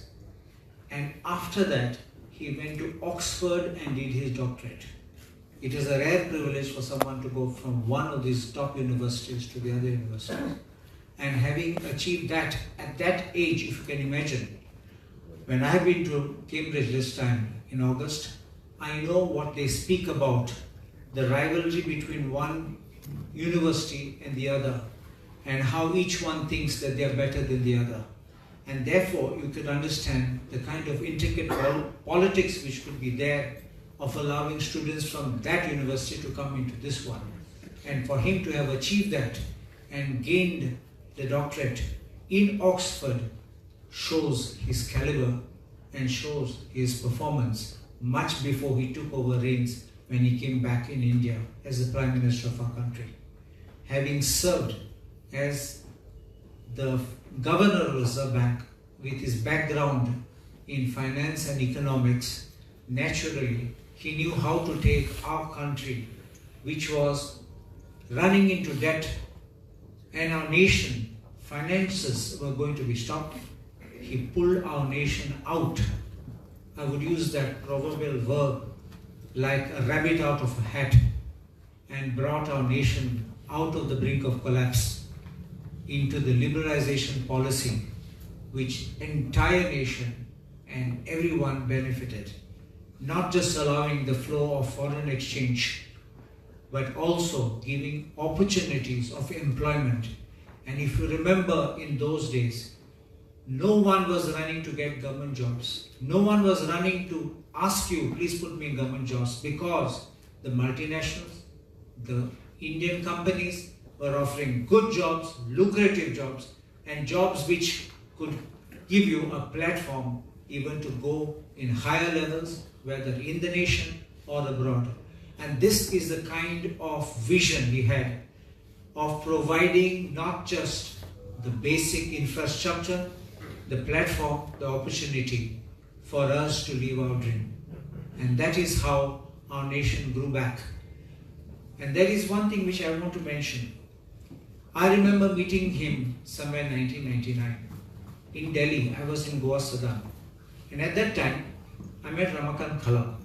J: And after that, he went to Oxford and did his doctorate. It is a rare privilege for someone to go from one of these top universities to the other universities. And having achieved that at that age, if you can imagine, when I have been to Cambridge this time in August, I know what they speak about, the rivalry between one university and the other, and how each one thinks that they are better than the other. And therefore, you could understand the kind of intricate politics which could be there of allowing students from that university to come into this one. And for him to have achieved that and gained the doctorate in Oxford shows his caliber and shows his performance much before he took over reins when he came back in India as the Prime Minister of our country. Having served as the Governor of Reserve Bank with his background in finance and economics, naturally he knew how to take our country, which was running into debt and our nation, finances were going to be stopped. He pulled our nation out. I would use that proverbial verb like a rabbit out of a hat, and brought our nation out of the brink of collapse into the liberalization policy which entire nation and everyone benefited, not just allowing the flow of foreign exchange, but also giving opportunities of employment. And if you remember, in those days, no one was running to get government jobs. No one was running to ask you, please put me in government jobs, because the multinationals, the Indian companies were offering good jobs, lucrative jobs, and jobs which could give you a platform even to go in higher levels, whether in the nation or abroad. And this is the kind of vision he had of providing not just the basic infrastructure, the platform, the opportunity for us to live our dream. And that is how our nation grew back. And there is one thing which I want to mention. I remember meeting him somewhere in 1999 in Delhi. I was in Goa, Sadan. And at that time, I met Ramakant Khalap.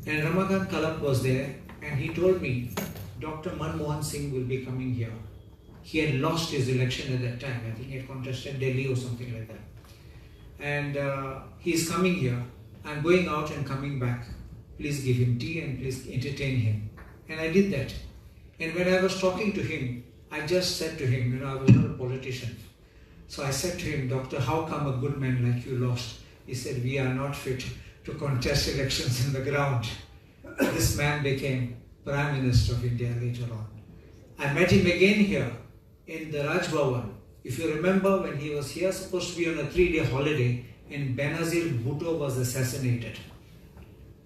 J: And Ramakant Khalap was there, and he told me, Dr. Manmohan Singh will be coming here. He had lost his election at that time. I think he had contested Delhi or something like that. And he is coming here. I'm going out and coming back. Please give him tea and please entertain him. And I did that. And when I was talking to him, I just said to him, I was not a politician. So I said to him, Doctor, how come a good man like you lost? He said, we are not fit to contest elections in the ground. This man became Prime Minister of India later on. I met him again here in the Raj Bhavan. If you remember, when he was here, supposed to be on a 3-day holiday, and Benazir Bhutto was assassinated.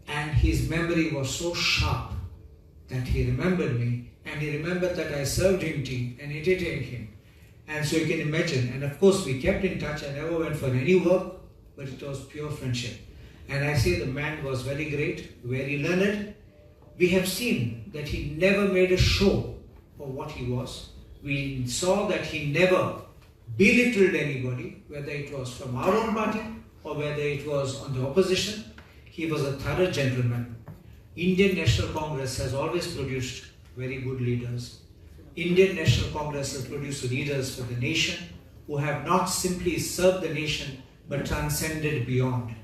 J: And his memory was so sharp that he remembered me, and he remembered that I served him tea and entertained him. And so you can imagine, and of course we kept in touch. I never went for any work, but it was pure friendship. And I say the man was very great, very learned. We have seen that he never made a show of what he was. We saw that he never belittled anybody, whether it was from our own party or whether it was on the opposition. He was a thorough gentleman. Indian National Congress has always produced very good leaders. Indian National Congress has produced leaders for the nation who have not simply served the nation but transcended beyond.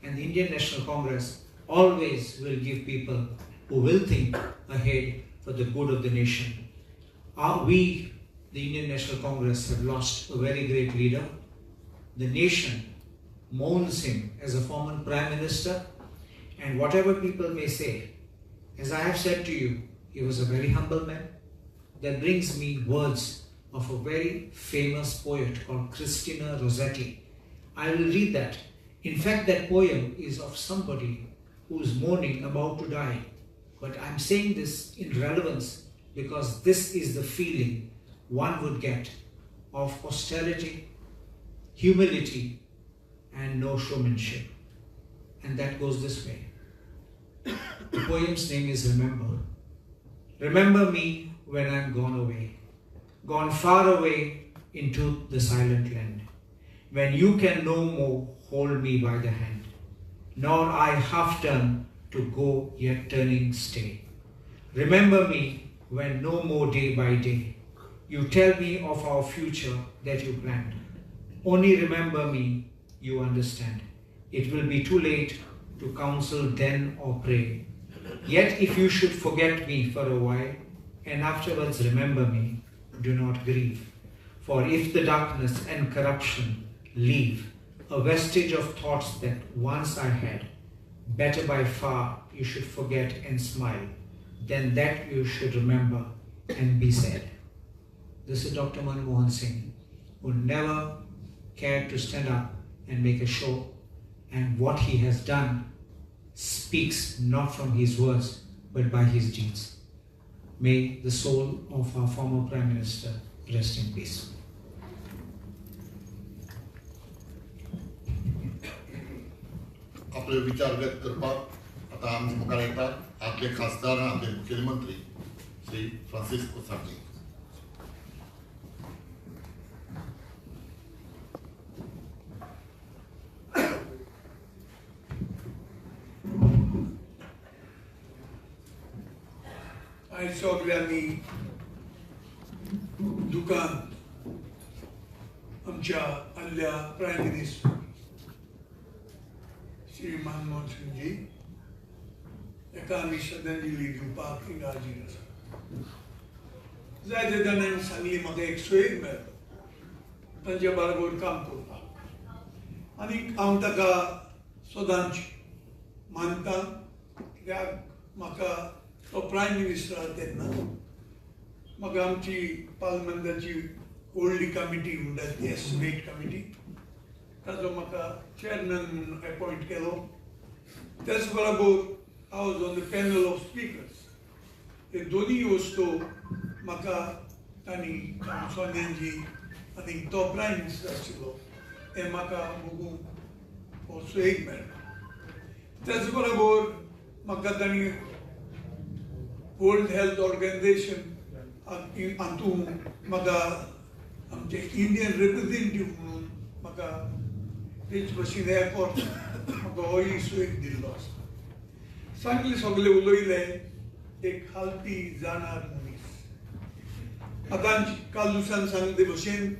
J: And the Indian National Congress always will give people who will think ahead for the good of the nation. We, the Indian National Congress, have lost a very great leader. The nation mourns him as a former Prime Minister, and whatever people may say, as I have said to you, he was a very humble man. That brings me words of a very famous poet called Christina Rossetti. I will read that. In fact, that poem is of somebody who is mourning, about to die. But I'm saying this in relevance because this is the feeling one would get of austerity, humility, and no showmanship. And that goes this way. The poem's name is Remember. Remember me when I'm gone away, gone far away into the silent land, when you can no more hold me by the hand, nor I half turn to go yet turning stay. Remember me when no more day by day you tell me of our future that you planned. Only remember me, you understand. It will be too late to counsel then or pray. Yet if you should forget me for a while, and afterwards remember me, do not grieve. For if the darkness and corruption leave a vestige of thoughts that once I had, better by far you should forget and smile, than that you should remember and be sad. This is Dr. Manmohan Singh, who never cared to stand up and make a show, and what he has done speaks not from his words but by his deeds. May the soul of our former Prime Minister rest in peace.
A: आपले विचार व्यक्त करपाक आता आमचे मुखार येतात आपले खासदार आपले मुख्यमंत्री श्री फ्रांसिस्को सार्दी.
K: आयज सगळ्यांनी दुकान आमच्या आदल्या प्रायम मिनिस्टर श्री मनमोहन सिंगजी एका आमी श्रद्धांजली दिवपाक हिंगा हाजीर आसा. जायते जाणांनी सांगली म्हाका एक सोयीक मेळ्ळो तांचे बरोबर काम करपाक, आनी हांव ताका सदांच मानता. कित्याक म्हाका तो प्रायम मिनिस्टर आसा तेन्ना म्हाका आमची पार्लमेंटाची व्हडली कमिटी म्हणटात ती एस्टिमेट कमिटी, ताजो म्हाका चेअरमॅन म्हणून अपॉइंट केलो. त्याच बरोबर हांव was on the panel of speakers. हे दोन्ही वस्तू म्हाका तांणी सोनियांजी आनी तो प्रायम मिनिस्टर आशिल्लो हे म्हाका बघूंक हो सुयेग मेळ्ळो. त्याच बरोबर म्हाका तांणी वर्ल्ड हेल्थ ऑर्गनायझेशन हातूंत म्हाका आमचे इंडियन रिप्रेझेंटेटिव्ह म्हणून म्हाका तेच भशेन एअरपोर्ट म्हाका होय सुयेग दिल्लो आसा. सांगले सगळे उलयले एक हालती जाणार मनीस. आतां कालुसान सांगले भशेन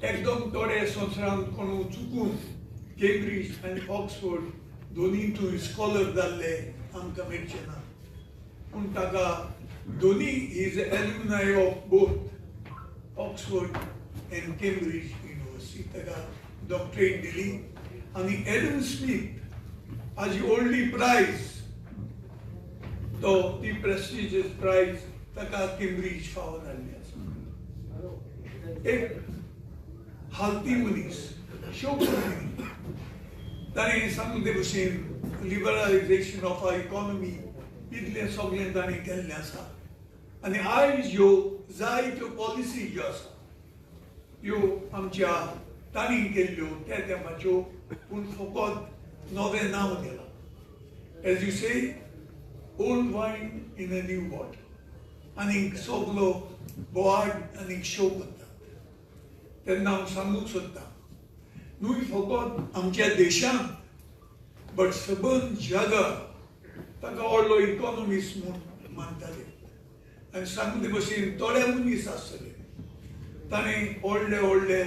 K: एकदम थोडे संवसारांत कोण चुकून केम्ब्रिज आनी ऑक्सफोर्ड दोनींतूय स्कॉलर जाल्ले आमकां मेळचे ना. पूण ताका दोनी is alumni of both Oxford and Cambridge university ताका डॉक्टरेट दिली. आनी एडम स्मिथ हाजी व्हडली प्रायज तो ती प्रेस्टिजियस प्रायज ताका केम्ब्रिज फावो जाल्ली आसा. एक हालती मनीस शोक ताणें सांगले भशेन लिबरलायझेशन ऑफ आवर इकॉनॉमी इतलें सगळें ताणें केल्लें आसा. आनी आयज ह्यो जायत्यो पॉलिसी ज्यो आसा ह्यो आमच्या तांणी केल्ल्यो त्या तेंपाच्यो पूण फकत नवें नांव दिलां. As you say old wine in a new bottle. आनीक सगलो बोवाड आनीक शो करतात. तेन्ना हांव सांगूंक सोदतां न्हय फकत आमच्या देशांत बट सबंद जगाक ताका व्हडलो इकॉनॉमिस्ट म्हूण मानताले. आनी सांगले भशेन थोडे मनीस आसतले ताणें व्हडले व्हडले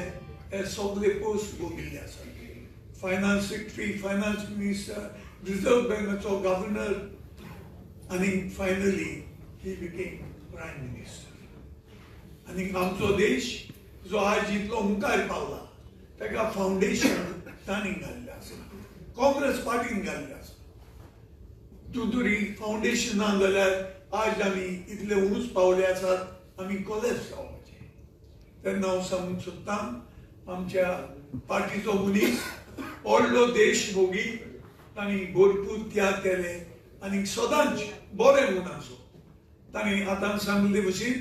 K: हे सगळे पोस्ट भोगिल्ले आसा. Finance secretary, finance minister, reserve बँकाचो गव्हर्नर आनी finally he became prime minister. आनी आमचो देश जो आज इतलो मुखार पावला ताका फावंडेशन तांणी घाल्लें आसा, काँग्रेस पार्टीन घाल्लें आसा. तूं तरी फावंडेशन ना जाल्यार आज आमी इतले उंच पावले आसात आमी कॉलेज जावपाचे. तेन्ना हांव सांगूंक सोदतां आमच्या पार्टीचो मनीस व्हडलो देशभोगी तांणी भरपूर त्याग केले आनी सदांच बरें म्हूण आसो. तांणी आतां सांगले भशेन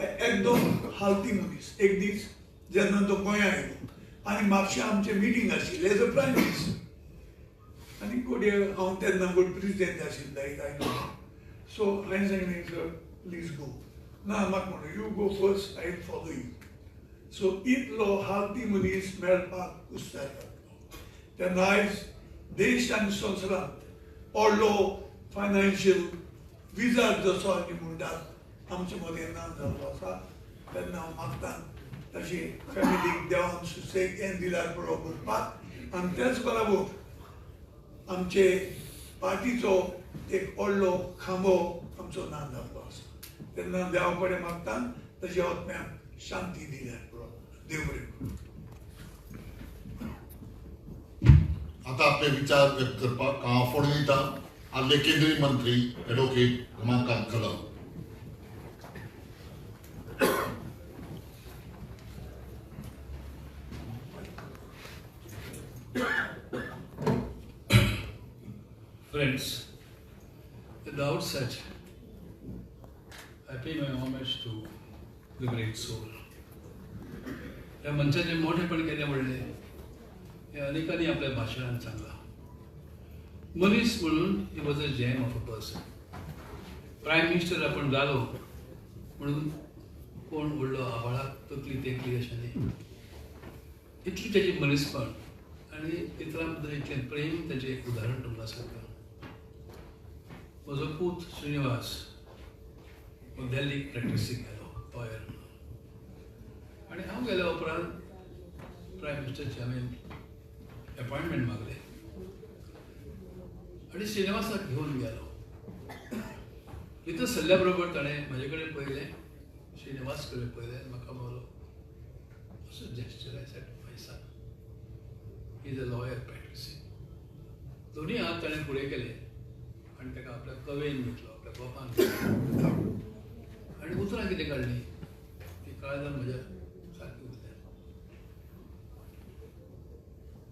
K: एकदम हालती मनीस. एक दीस जेन्ना तो गोंयांत येयलो आनी म्हापशा आमचें मिटींग आशिल्लें एज अ प्रायम मिनिस्टर आनी कोडे हांव तेन्ना प्रेसिडेंट आशिल्लो आयलो. सो हांवें सांगलें सर प्लीज गो. ना म्हाका म्हणून you go first I will follow you. So इतलो हालती मनीस मेळपाक कुस्तार जातलो. तेन्ना आयज देश आनी संवसारांत व्हडलो फायनान्शियल विजार्ड जसो आमी म्हणटात आमचे मदें ना जाल्लो आसा. तेन्ना हांव मागतां तशें फॅमिलीक देवान सुसेग हें दिल्यार बरो करपाक. आनी तेच बरोबर आमचे पार्टीचो एक व्हडलो खांबो आमचो ना जाल्लो आसा. तेन्ना देवा कडेन मागतां ताच्या आत्म्याक शांती दिल्यार बरो. देव बरें करूं.
A: आता आपले विचार व्यक्त करपाक हांव फुडें दितां आदले केंद्रीय मंत्री advocate Ramakant Kadam.
L: Friends, at the outset, I pay my homage to the great soul. या मंचाचे मोठेपण केले म्हणले हे अनेकांनी आपल्या भाषणात सांगला. मनीस म्हणून he was a gem of a person. Prime minister आपण जालो म्हणून कोण व्हडलो आभाळाक तकली तेकली अशें न्ही. इतली तेजी मनीसपण आनी इतरां बद्दल इतलें प्रेम तेजें एक उदाहरण तुमकां सांगता. म्हजो पूत श्रीनिवास हो दिल्लीक प्रॅक्टिसीक गेलो लॉयर म्हणून. आनी हांव गेल्या उपरांत प्रायम मिनिस्टरची हांवें अपॉयंटमेंट मागलें आनी श्रीनिवासाक घेवन गेलो. इथं सल्ल्या बरोबर ताणें म्हाजे कडेन पळयलें, श्रीनिवास कडेन पळयलें, म्हाका म्हणलो असो gesture I said my son he is a lawyer practising. दोनी हात ताणें फुडें केले आनी ताका आपल्या कवेन घेतलो, आपल्या गोपान घेतलो आनी उतरां कितें काडलीं ती काळजान म्हज्या सारकी उरल्या.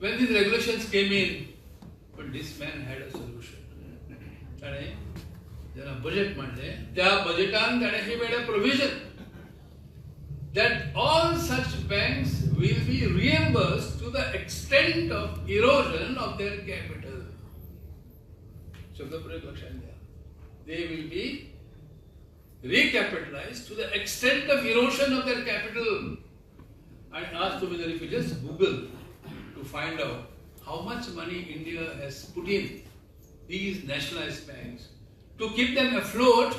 L: when these regulations came in, but this man had a solution. ताणे जेन्ना budget मांडले, त्या budgetan ताणे he made a provision that all such banks will be reimbursed to the extent of erosion of their capital. शब्दप्रयोग लक्षात घ्या. They will be recapitalized to the extent of erosion of their capital. And ask them if you just Google to find out how much money India has put in these nationalized banks to keep them afloat,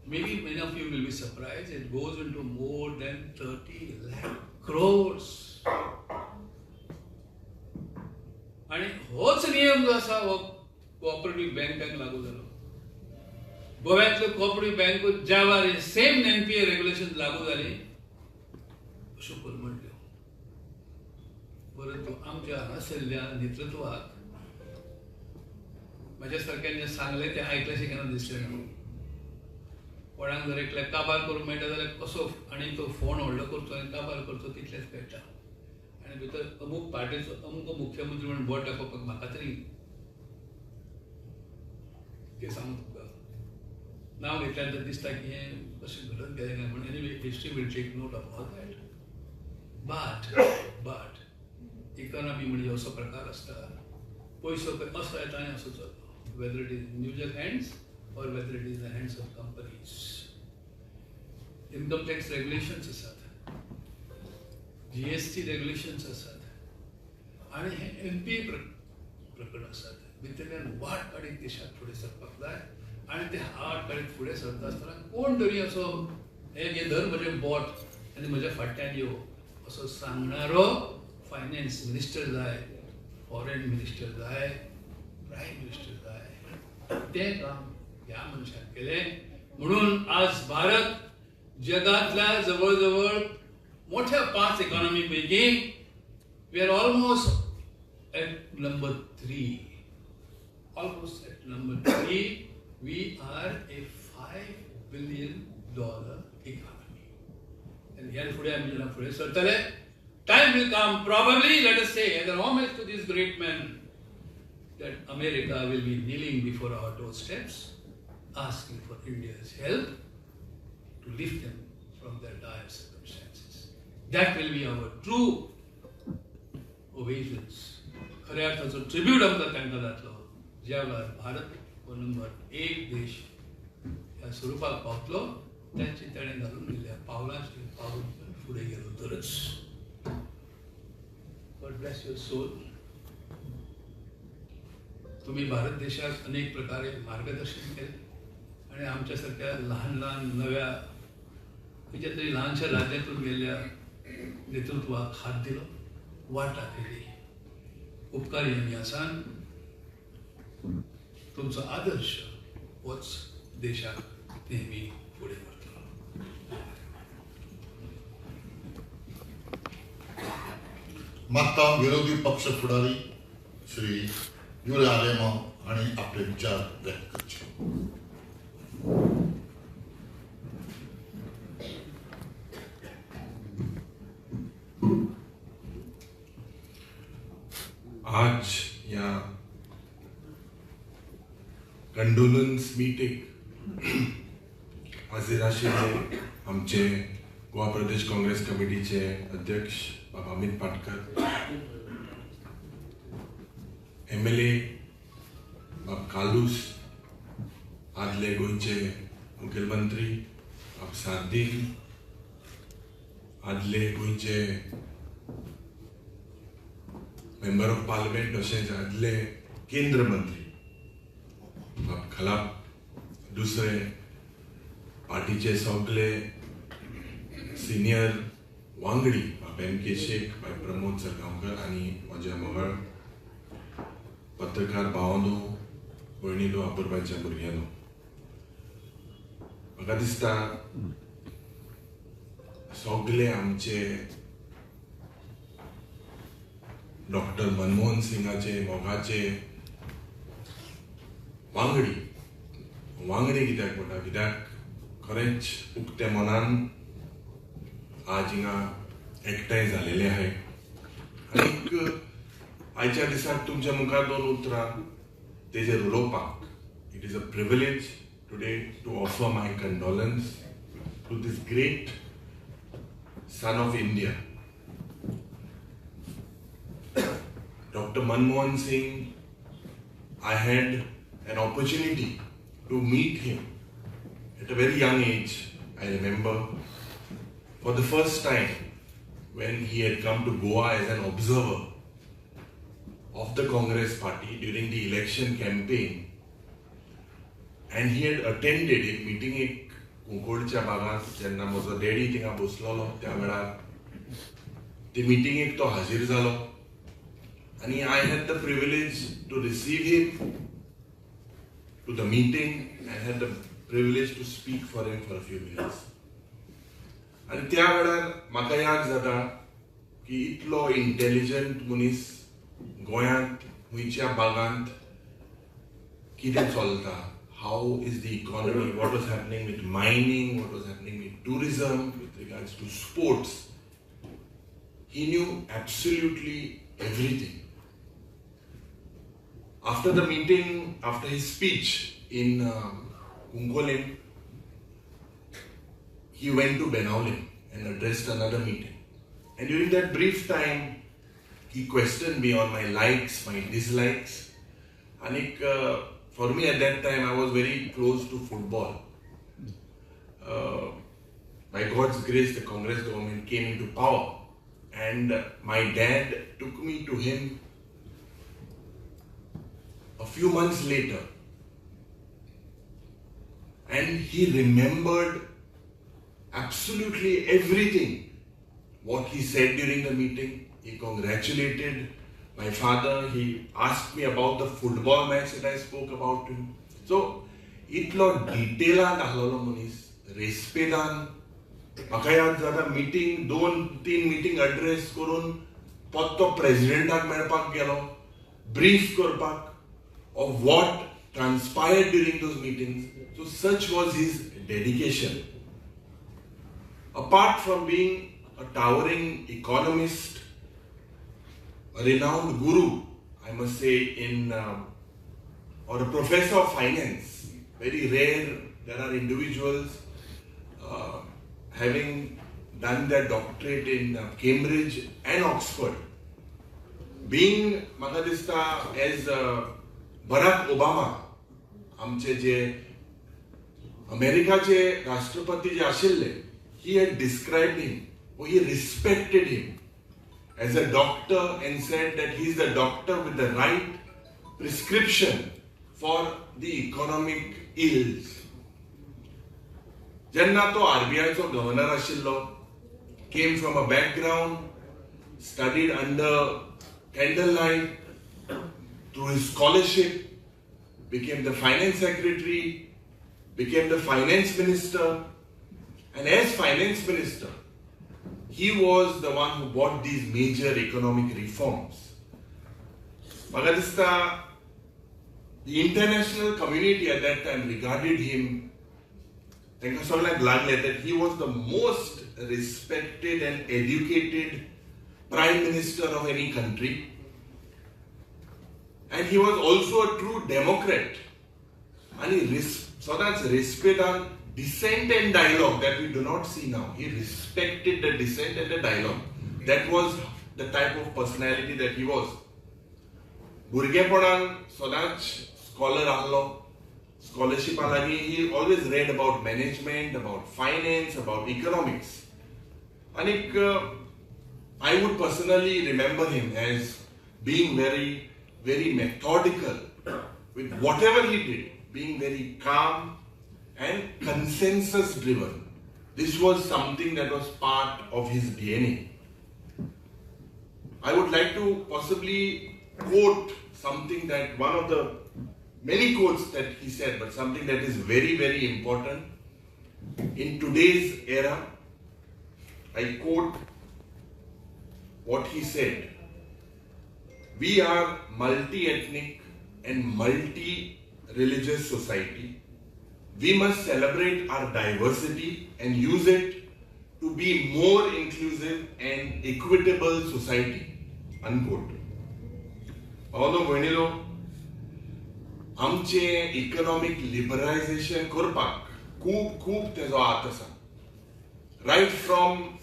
L: maybe many of you will be surprised, it goes into more than 30 lakh crores. आणि होच नियम जो आसा हो cooperative बँकांक लागू जालो. गोव्यातल्यो cooperative बँको ज्या वेळार सेम एनपीए रेग्युलेशन लागू जाली अश्यो करून म्हणल्यो. परंतु आमच्या हांगासरल्या नेतृत्वाक माझ्या सारक्यान सांगले ते ऐकल्याशें केन्ना दिसलें ना. कोणाक जर एकल्याक काबार करूंक मेळटा जाल्यार कसो आनी तो फोन व्हडलो करचो आनी काबार करचो तितलेंच कळटा. आनी भितर अमूक पार्टीचो अमूक मुख्यमंत्री म्हणून बोट दाखोवपाक म्हाका तरी कितें सांगू तुका नांव घेतल्यानंतर दिसता की हें कशें घडत गेलें काय म्हण. Anyway history will take note of all that. But economy म्हणजे असो प्रकार आसता पयसो असो येता आनी असो चलता. whether it is in individual hands or whether it is in the hands of companies. Income tax regulations asat, GST regulations asat, आणि हे NPA प्रकरण असतात. भितरल्यान वाट काडीत देशात फुडें सरपाक जाय आणि ते हात काडीत फुडें सरता आसतना कोण तरी असो हे धर म्हजें बोट आनी म्हज्या फाटल्यान यो असो सांगणारो फायनान्स मिनिस्टर जाय, फॉरेन मिनिस्टर जाय, प्रायम मिनिस्टर जाय. ते काम ह्या मनशान केलें. म्हणून आज भारत जगातल्या जवळजवळ मोठ्या 5 इकॉनॉमी पैकी we are almost at number 3. Almost at number 3, we are a $5 billion economy. And here today I am for certainly time will come, probably, let us say, as an homage to this great man, that America will be kneeling before our doorsteps, asking for India's help to lift them from their dire circumstances. That will be our true ovations. खऱ्या अर्थाचो tribute आमकां तांकां जातलो ज्या वेळार भारत हो number 1 देश ह्या स्वरुपाक पावतलो. त्याची ताणें घालून दिल्ल्या पावलांचेर पावल फुडें गेलो तरच. God bless your soul. तुम्ही भारत देशाक अनेक प्रकारे मार्गदर्शन केलें आणि आमच्या सारक्या ल्हान ल्हान नव्या खंयच्या तरी ल्हानशा राज्यांतून गेल्ल्या नेतृत्वाक हात दिलो, वाटा केली. उपकारी आमी आसान. तुमचो आदर्श होच देशाक नेहमी फुडें व्हरतलो.
A: मागता विरोधी पक्ष फुडारी श्री युरे आलेमा हांणी आपले विचार व्यक्त करचे.
M: आज या कंडोलन्स मीटिंग हाजीर आशिल्ले आमचे गोवा प्रदेश काँग्रेस कमिटीचे अध्यक्ष बाबा अमित पाटकर, MLA बाब कालूस, आदले गोंयचे मुखेलमंत्री बाब सार्दीन, आदले गोंयचे मेंबर ऑफ पार्लिमेंट तशेंच आदले केंद्र मंत्री बाब खलाप, दुसरे पार्टीचे सगळे सिनियर वांगडी बाब MK शेख, बाब प्रमोद सरगांवकर आनी म्हज्या मगळ पत्रकार भावांनो, भयणीनो, आपुरबायच्या भुरग्यांनो, म्हाका दिसता सगळे आमचे डॉक्टर मनमोहन सिंगाचे मोगाचे वांगडी कित्याक म्हणटा, कित्याक खरेंच उक्त्या मनान आज हिंगा एकठांय जालेले आहाय आनीक आयच्या दिसाक तुमच्या मुखार 2 उतरां तेजेर उलोवपाक. It is a privilege today to offer my condolence to this great son of India. Dr. Manmohan Singh, I had an opportunity to meet him at a very young age. I remember for the first time when he had come to Goa as an observer of the Congress party during the election campaign, and he had attended एक meeting एक कुंकोडच्या भागात जेन्ना म्हजो daddy थिंगा बसलोलो त्या वेळार ती मिटिंगेक तो हाजीर जालो आनी I had the privilege to receive him to the meeting and had the privilege to speak for him for a few minutes. आनी त्या वेळार म्हाका याद जाता की इतलो इंटेलिजंट मनीस गोंयांत खंयच्या भागांत कितें चलता, how is the economy, what was happening with mining, what was happening with tourism, with regards to sports. He knew absolutely everything. After the meeting, after his speech in Kunkolim, he went to Benaulim and addressed another meeting. And during that brief time, he questioned me on my likes, my dislikes. And for me at that time, I was very close to football. By God's grace, the Congress government came into power. And my dad took me to him a few months later. And he remembered absolutely everything what he said during the meeting. He congratulated my father. He asked me about the football match that I spoke about to him. So, itlo detailan ahlo manis, respedan. म्हाका याद जाता meeting 2-3 meeting address करून पत्तो प्रेसिडेंटाक मेळपाक गेलो, brief करपाक of what transpired during those meetings. So such was his dedication. Apart from being a towering economist, a renowned guru, I must say, or a professor of finance. Very rare, there are individuals having done their doctorate in Cambridge and Oxford. Being म्हाका दिसता as Barack Obama, आमचे जे अमेरिकाचे राष्ट्रपती जे आशिल्ले, he had described him, or he respected him as a doctor and said that he is the doctor with the right prescription for the economic ills. जेन्ना तो RBIचो governor आशिल्लो, came from a background, studied under candlelight, through his scholarship, became the finance secretary, became the finance minister, and as finance minister, he was the one who brought these major economic reforms. म्हाका दिसता the international community at that time regarded him, तांकां सगळ्यांक लागले that he was the most respected and educated prime minister of any country. And he was also a true democrat. And he सदांच respected dissent and dialogue that we do not see now. He respected the dissent and the dialogue. That was the type of personality that he was. भुरगेपणान सदांच scholar आहलो. Scholarship alagi, he always read about management, about finance, about economics. And I would personally remember him as being very, very methodical with whatever he did, being very calm and consensus driven. This was something that was part of his DNA. I would like to possibly quote something that one of the many quotes that he said, but something that is very, very important in today's era. I quote what he said: "We are multi-ethnic and multi-religious society. We must celebrate our diversity and use it to be more inclusive and equitable society. Unquote. पावलो भयणीलो, आमचे economic liberalisation करपाक खूब तेजो हात आसा. Right from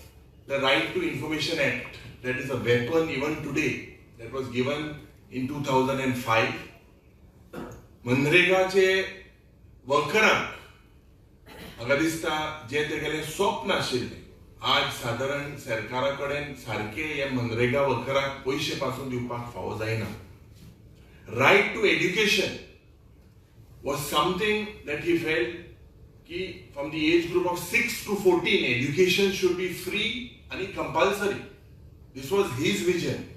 M: the Right to Information Act, that is a weapon even today, that was given in 2005. मनरेगाचे वर्करांक म्हाका दिसता जे तेगेलें स्वप्न आशिल्लें, आज सादारण सरकारा कडेन सारके हे मनरेगा वर्करांक पयशे पासून दिवपाक फावो जायना. Right to education was something that he felt कि from the age group of 6 to 14 education should be free and compulsory. This was his vision.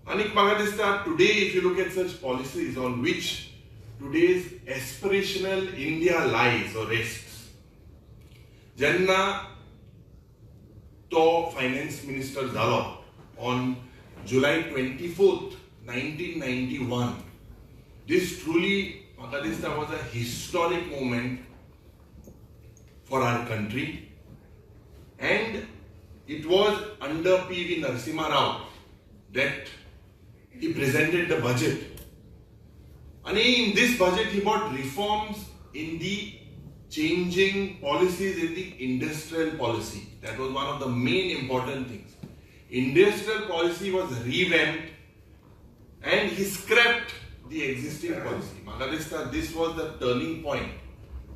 M: And म्हाका दिसता today if you look at such policies on which today's aspirational India lies or rests, जेन्ना तो finance minister जालो on July 24th, 1991, this truly Magadista was a historic moment for our country, and it was under P.V. Narasimha Rao that he presented the budget. And in this budget he brought reforms in the changing policies in the industrial policy. That was one of the main important things. Industrial policy was revamped and he scrapped the existing policy. Magadista, this was the turning point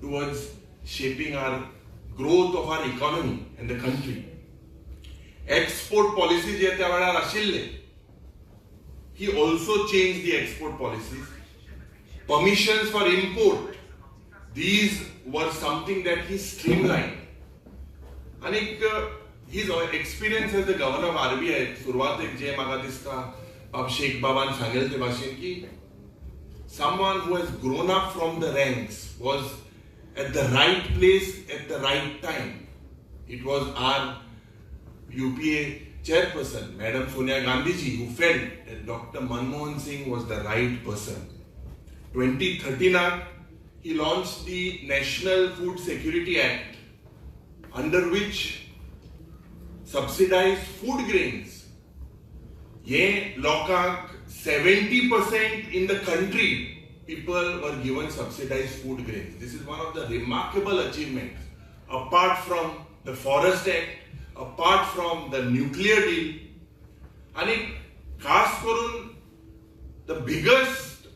M: towards shaping our growth of our economy and the country. Export policy je त्या वेळार आशिल्ले, he also changed the export policies. Permissions for import, these were something that he streamlined. And his experience as the governor of RBI, सुरवातेक जे म्हाका दिसता बाब शेख बाबान सांगले ते भाशेन की someone who has grown up from the ranks was at the right place at the right time. It was our UPA chairperson, Madam Sonia Gandhi ji, who felt that Dr. Manmohan Singh was the right person. 2013, he launched the National Food Security Act, under which subsidized food grains. Ye lokak 70% in the country, people were given subsidized food grains. This is one of the remarkable achievements. Apart from the Forest Act, apart from the nuclear deal, and it खास करून the biggest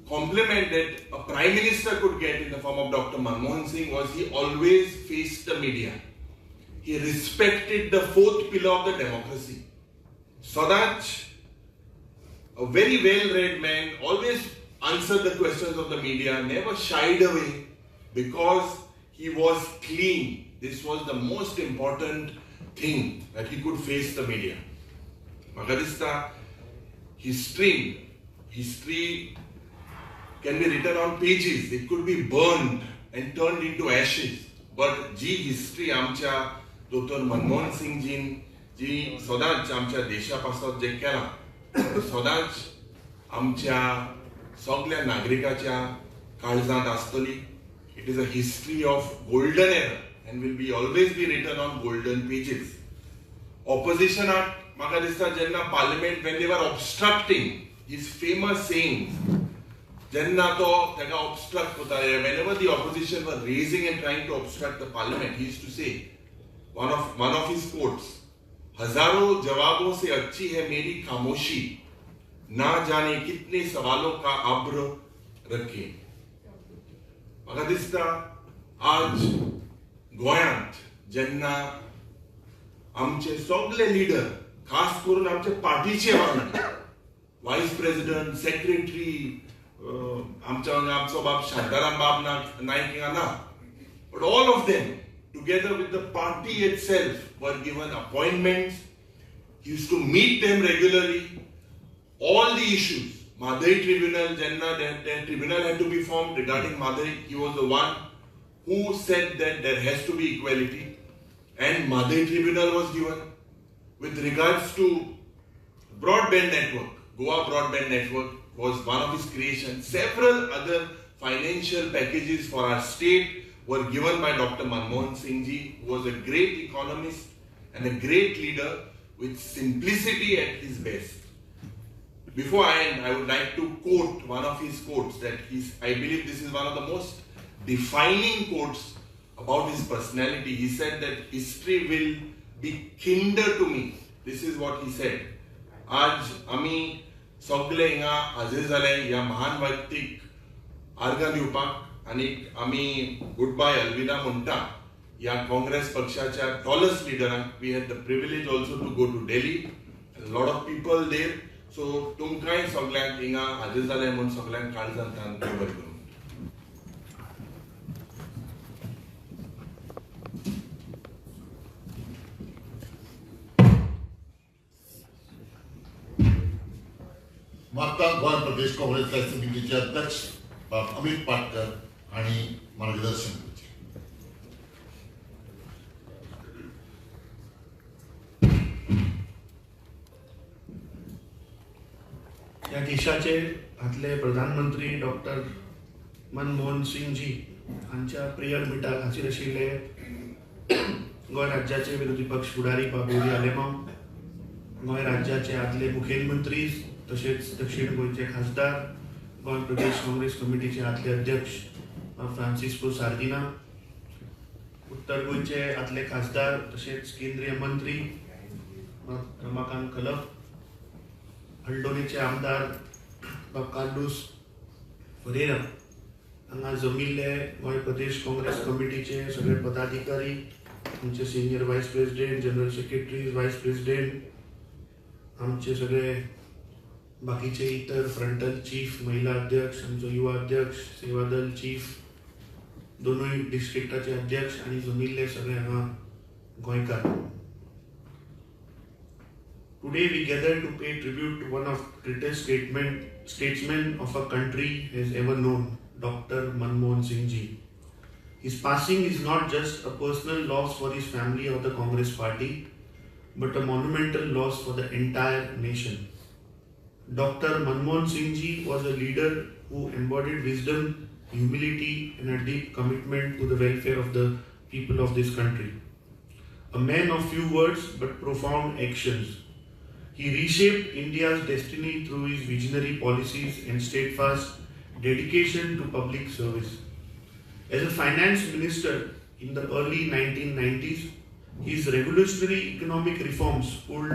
M: compliment that a Prime Minister could get in the form of Dr. Manmohan Singh was he always faced the media. He respected the fourth pillar of the democracy. Swadaj, a very well-read man, always answered the questions of the media, never shied away because he was clean. This was the most important thing, that he could face the media. Magadista, history can be written on pages. It could be burned and turned into ashes. But ji history आमच्या Dr. Manmohan Singh जी सदांच आमच्या देशापासून जे केला, सदांच आमच्या सगळ्या नागरिकाच्या काळजांत आसतली. It is a history of golden era and will be always be written on golden pages. Opposition म्हाका दिसता जेन्ना parliament, when they were obstructing, his famous sayings, जेन्ना तो तेका obstruct करताले, whenever the opposition were raising and trying to obstruct the parliament, he used to say, one of his quotes, हजारों जवाबों से अच्छी है मेरी खामोशी, ना जाने कितने सवालों का अब्र रखे. म्हाका दिसता आज गोंयांत जेन्ना आमचे सगळे लीडर, खास करून आमचे पार्टीचे वांगडी, वायस प्रेसिडेंट, सेक्रेटरी, आमचो बाब शांताराम बाब नायक हिंगा ना, but all of them together with the party itself were given appointments. He used to meet them regularly. All the issues, Madhai Tribunal, Jenna, that tribunal had to be formed regarding Madhai. He was the one who said that there has to be equality, and Madhai Tribunal was given. With regards to broadband network, Goa Broadband Network was one of his creations. Several other financial packages for our state were given by Dr. Manmohan Singh ji, who was a great economist and a great leader with simplicity at his best. Before I end, I would like to quote one of his quotes that I believe this is one of the most defining quotes about his personality. He said that history will be kinder to me. This is what he said. आज आम्ही सगळे हिंगा हाजीर जाले ह्या महान व्यक्तीक आर्गां दिवपाक आनी आम्ही गुड बाय अलविदा म्हणटा ह्या काँग्रेस पक्षाच्या टॉलेस्ट लिडरांक. We had the privilege also to go to Delhi. Lot of people there. So तुमकांय सगळ्यांक हिंगा हाजीर जाले म्हणून सगळ्यांक काळजांतल्यान बरें करूं.
A: म्हाका गोंय प्रदेश काँग्रेस समितीचे अध्यक्ष अमित पाटकर हांणी मार्गदर्शन करचें.
N: ह्या देशाचे आदले प्रधानमंत्री डॉक्टर मनमोहन सिंग जी हांच्या प्रेयर मिटाक हाजीर आशिल्ले गोंय राज्याचे विरोधी पक्ष फुडारी बाबुजी आलेमांव, गोंय राज्याचे आदले मुखेलमंत्री तशेंच दक्षिण गोंयचे खासदार, गोंय प्रदेश काँग्रेस कमिटीचे आदले अध्यक्ष फ्रांसिस्को सार्दिना, उत्तर गोंयचे आदले खासदार तशेंच केंद्रीय मंत्री रमाकांत कलप, हळदोणेचे आमदार कार्लोस फरेरा हांगा जमिल्ले गोंय प्रदेश काँग्रेस कमिटीचे सगळे पदाधिकारी, आमचे senior vice president, general secretary, vice president, आमचे सगळे बाकीचे इतर फ्रंटल चीफ, महिला अध्यक्ष, आमचो युवा अध्यक्ष, सेवादल चीफ, दोनूय डिस्ट्रिक्टाचे अध्यक्ष आनी जमिल्ले सगळे हांगा गोंयकार. Today we gather to pay tribute to one of the greatest statesmen of a country has ever known, Dr. Manmohan Singh ji. His passing is not just a personal loss for his family or the Congress party, but a monumental loss for the entire nation. Dr. Manmohan Singh ji was a leader who embodied wisdom, humility, and a deep commitment to the welfare of the people of this country. A man of few words but profound actions. He reshaped India's destiny through his visionary policies and steadfast dedication to public service. As a finance minister in the early 1990s, his revolutionary economic reforms pulled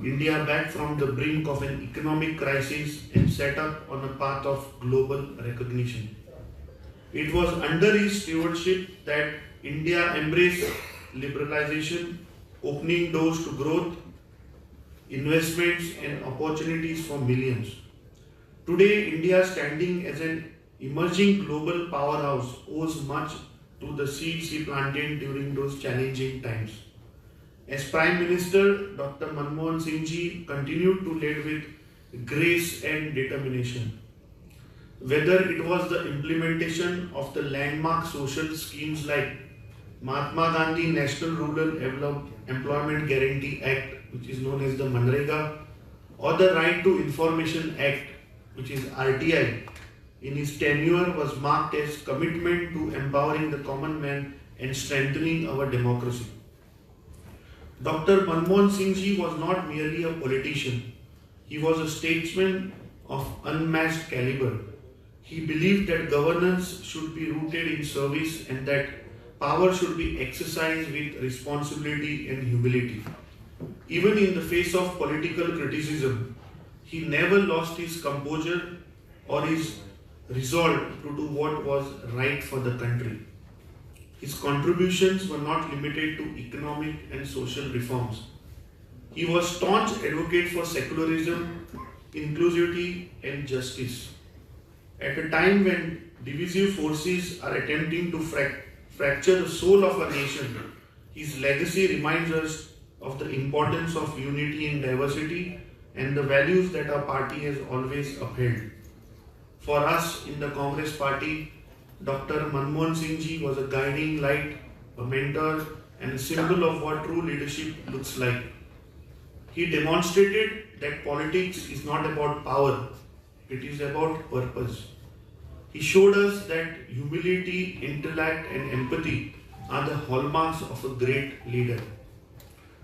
N: India back from the brink of an economic crisis and set up on a path of global recognition. It was under his stewardship that India embraced liberalization, opening doors to growth, investments and opportunities for millions. Today, India standing as an emerging global powerhouse owes much to the seeds he planted during those challenging times. As Prime Minister, Dr. Manmohan Singh ji continued to lead with grace and determination. Whether it was the implementation of the landmark social schemes like Mahatma Gandhi National Rural Employment Guarantee Act, which is known as the Manrega, or the Right to Information Act, which is RTI, in his tenure was marked as commitment to empowering the common man and strengthening our democracy. Dr. Manmohan Singh ji was not merely a politician. He was a statesman of unmatched caliber. He believed that governance should be rooted in service and that power should be exercised with responsibility and humility. Even in the face of political criticism, he never lost his composure or his resolve to do what was right for the country. His contributions were not limited to economic and social reforms. He was a staunch advocate for secularism, inclusivity, and justice. At a time when divisive forces are attempting to fracture the soul of a nation, his legacy reminds us of the importance of unity in diversity and the values that our party has always upheld. For us in the Congress party, Dr. Manmohan Singh ji was a guiding light, a mentor, and a symbol of what true leadership looks like. He demonstrated that politics is not about power, it is about purpose. He showed us that humility, intellect, and empathy are the hallmarks of a great leader.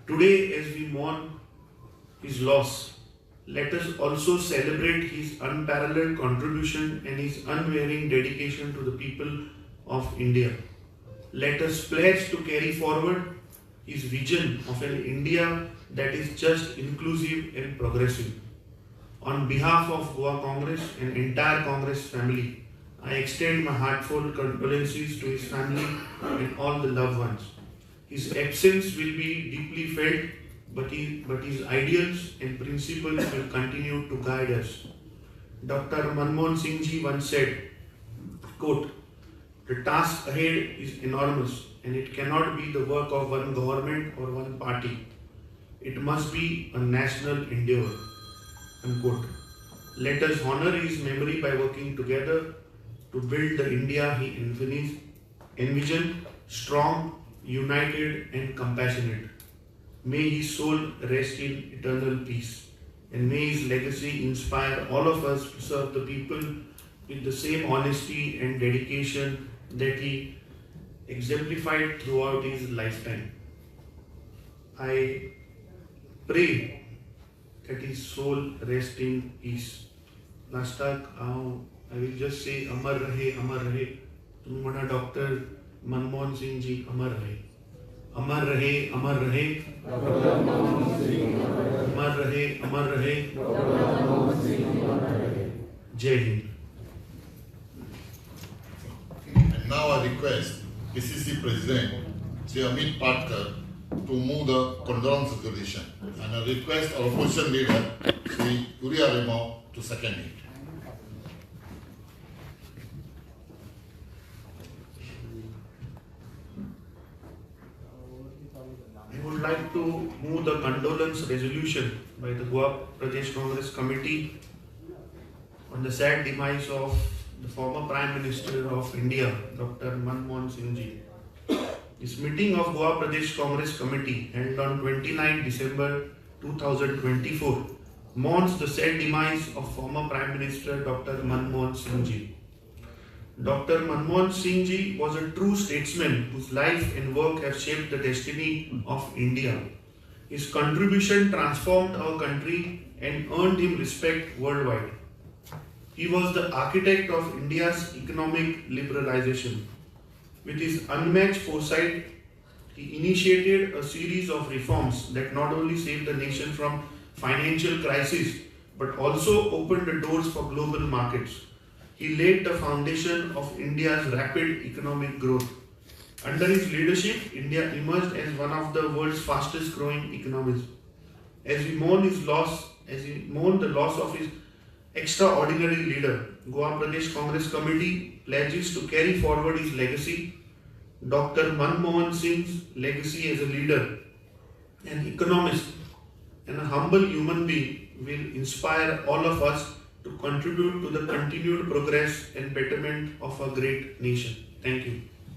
N: Today, as we mourn his loss, let us also celebrate his unparalleled contribution and his unwavering dedication to the people of India. Let us pledge to carry forward his vision of an India that is just, inclusive and progressive. On behalf of Goa Congress and entire Congress family, I extend my heartfelt condolences to his family and all the loved ones. His absence will be deeply felt, but his ideals and principles will continue to guide us. Dr. Manmohan Singh ji once said, quote, "The task ahead is enormous and it cannot be the work of one government or one party. It must be a national endeavor." Unquote. Let us honor his memory by working together to build the India he envisioned, strong, united and compassionate. May his soul rest in eternal peace, and may his legacy inspire all of us to serve the people with the same honesty and dedication that he exemplified throughout his lifetime. I pray that his soul rest in peace. Last talk, I will just say Amar Rahe, Amar Rahe. तुम्ही म्हणा doctor Manmohan सिंग जी अमर रहे, अमर रहे, अमर रहे, अमर रहे, अमर रहे, जय Hind.
A: And now I request PCC President Sri Amit Patkar to move the condolence resolution, and I request our opposition leader Sri Uriya Remo to second it.
N: I would like to move the condolence resolution by the Goa Pradesh Congress Committee on the sad demise of the former Prime Minister of India, Dr. Manmohan Singh ji. This meeting of Goa Pradesh Congress Committee held on 29 December 2024 mourns the sad demise of former Prime Minister Dr. Manmohan Singh ji. Dr. Manmohan Singh ji was a true statesman whose life and work have shaped the destiny of India. His contribution transformed our country and earned him respect worldwide. He was the architect of India's economic liberalization. With his unmatched foresight, he initiated a series of reforms that not only saved the nation from financial crisis but also opened the doors for global markets. He laid the foundation of India's rapid economic growth. Under his leadership, India emerged as one of the world's fastest growing economies. As we mourn the loss of his extraordinary leader, Goa Pradesh Congress Committee pledges to carry forward his legacy. Dr. Manmohan Singh's legacy as a leader, an economist, and a humble human being will inspire all of us to contribute to the continued progress and betterment of our great nation. Thank you.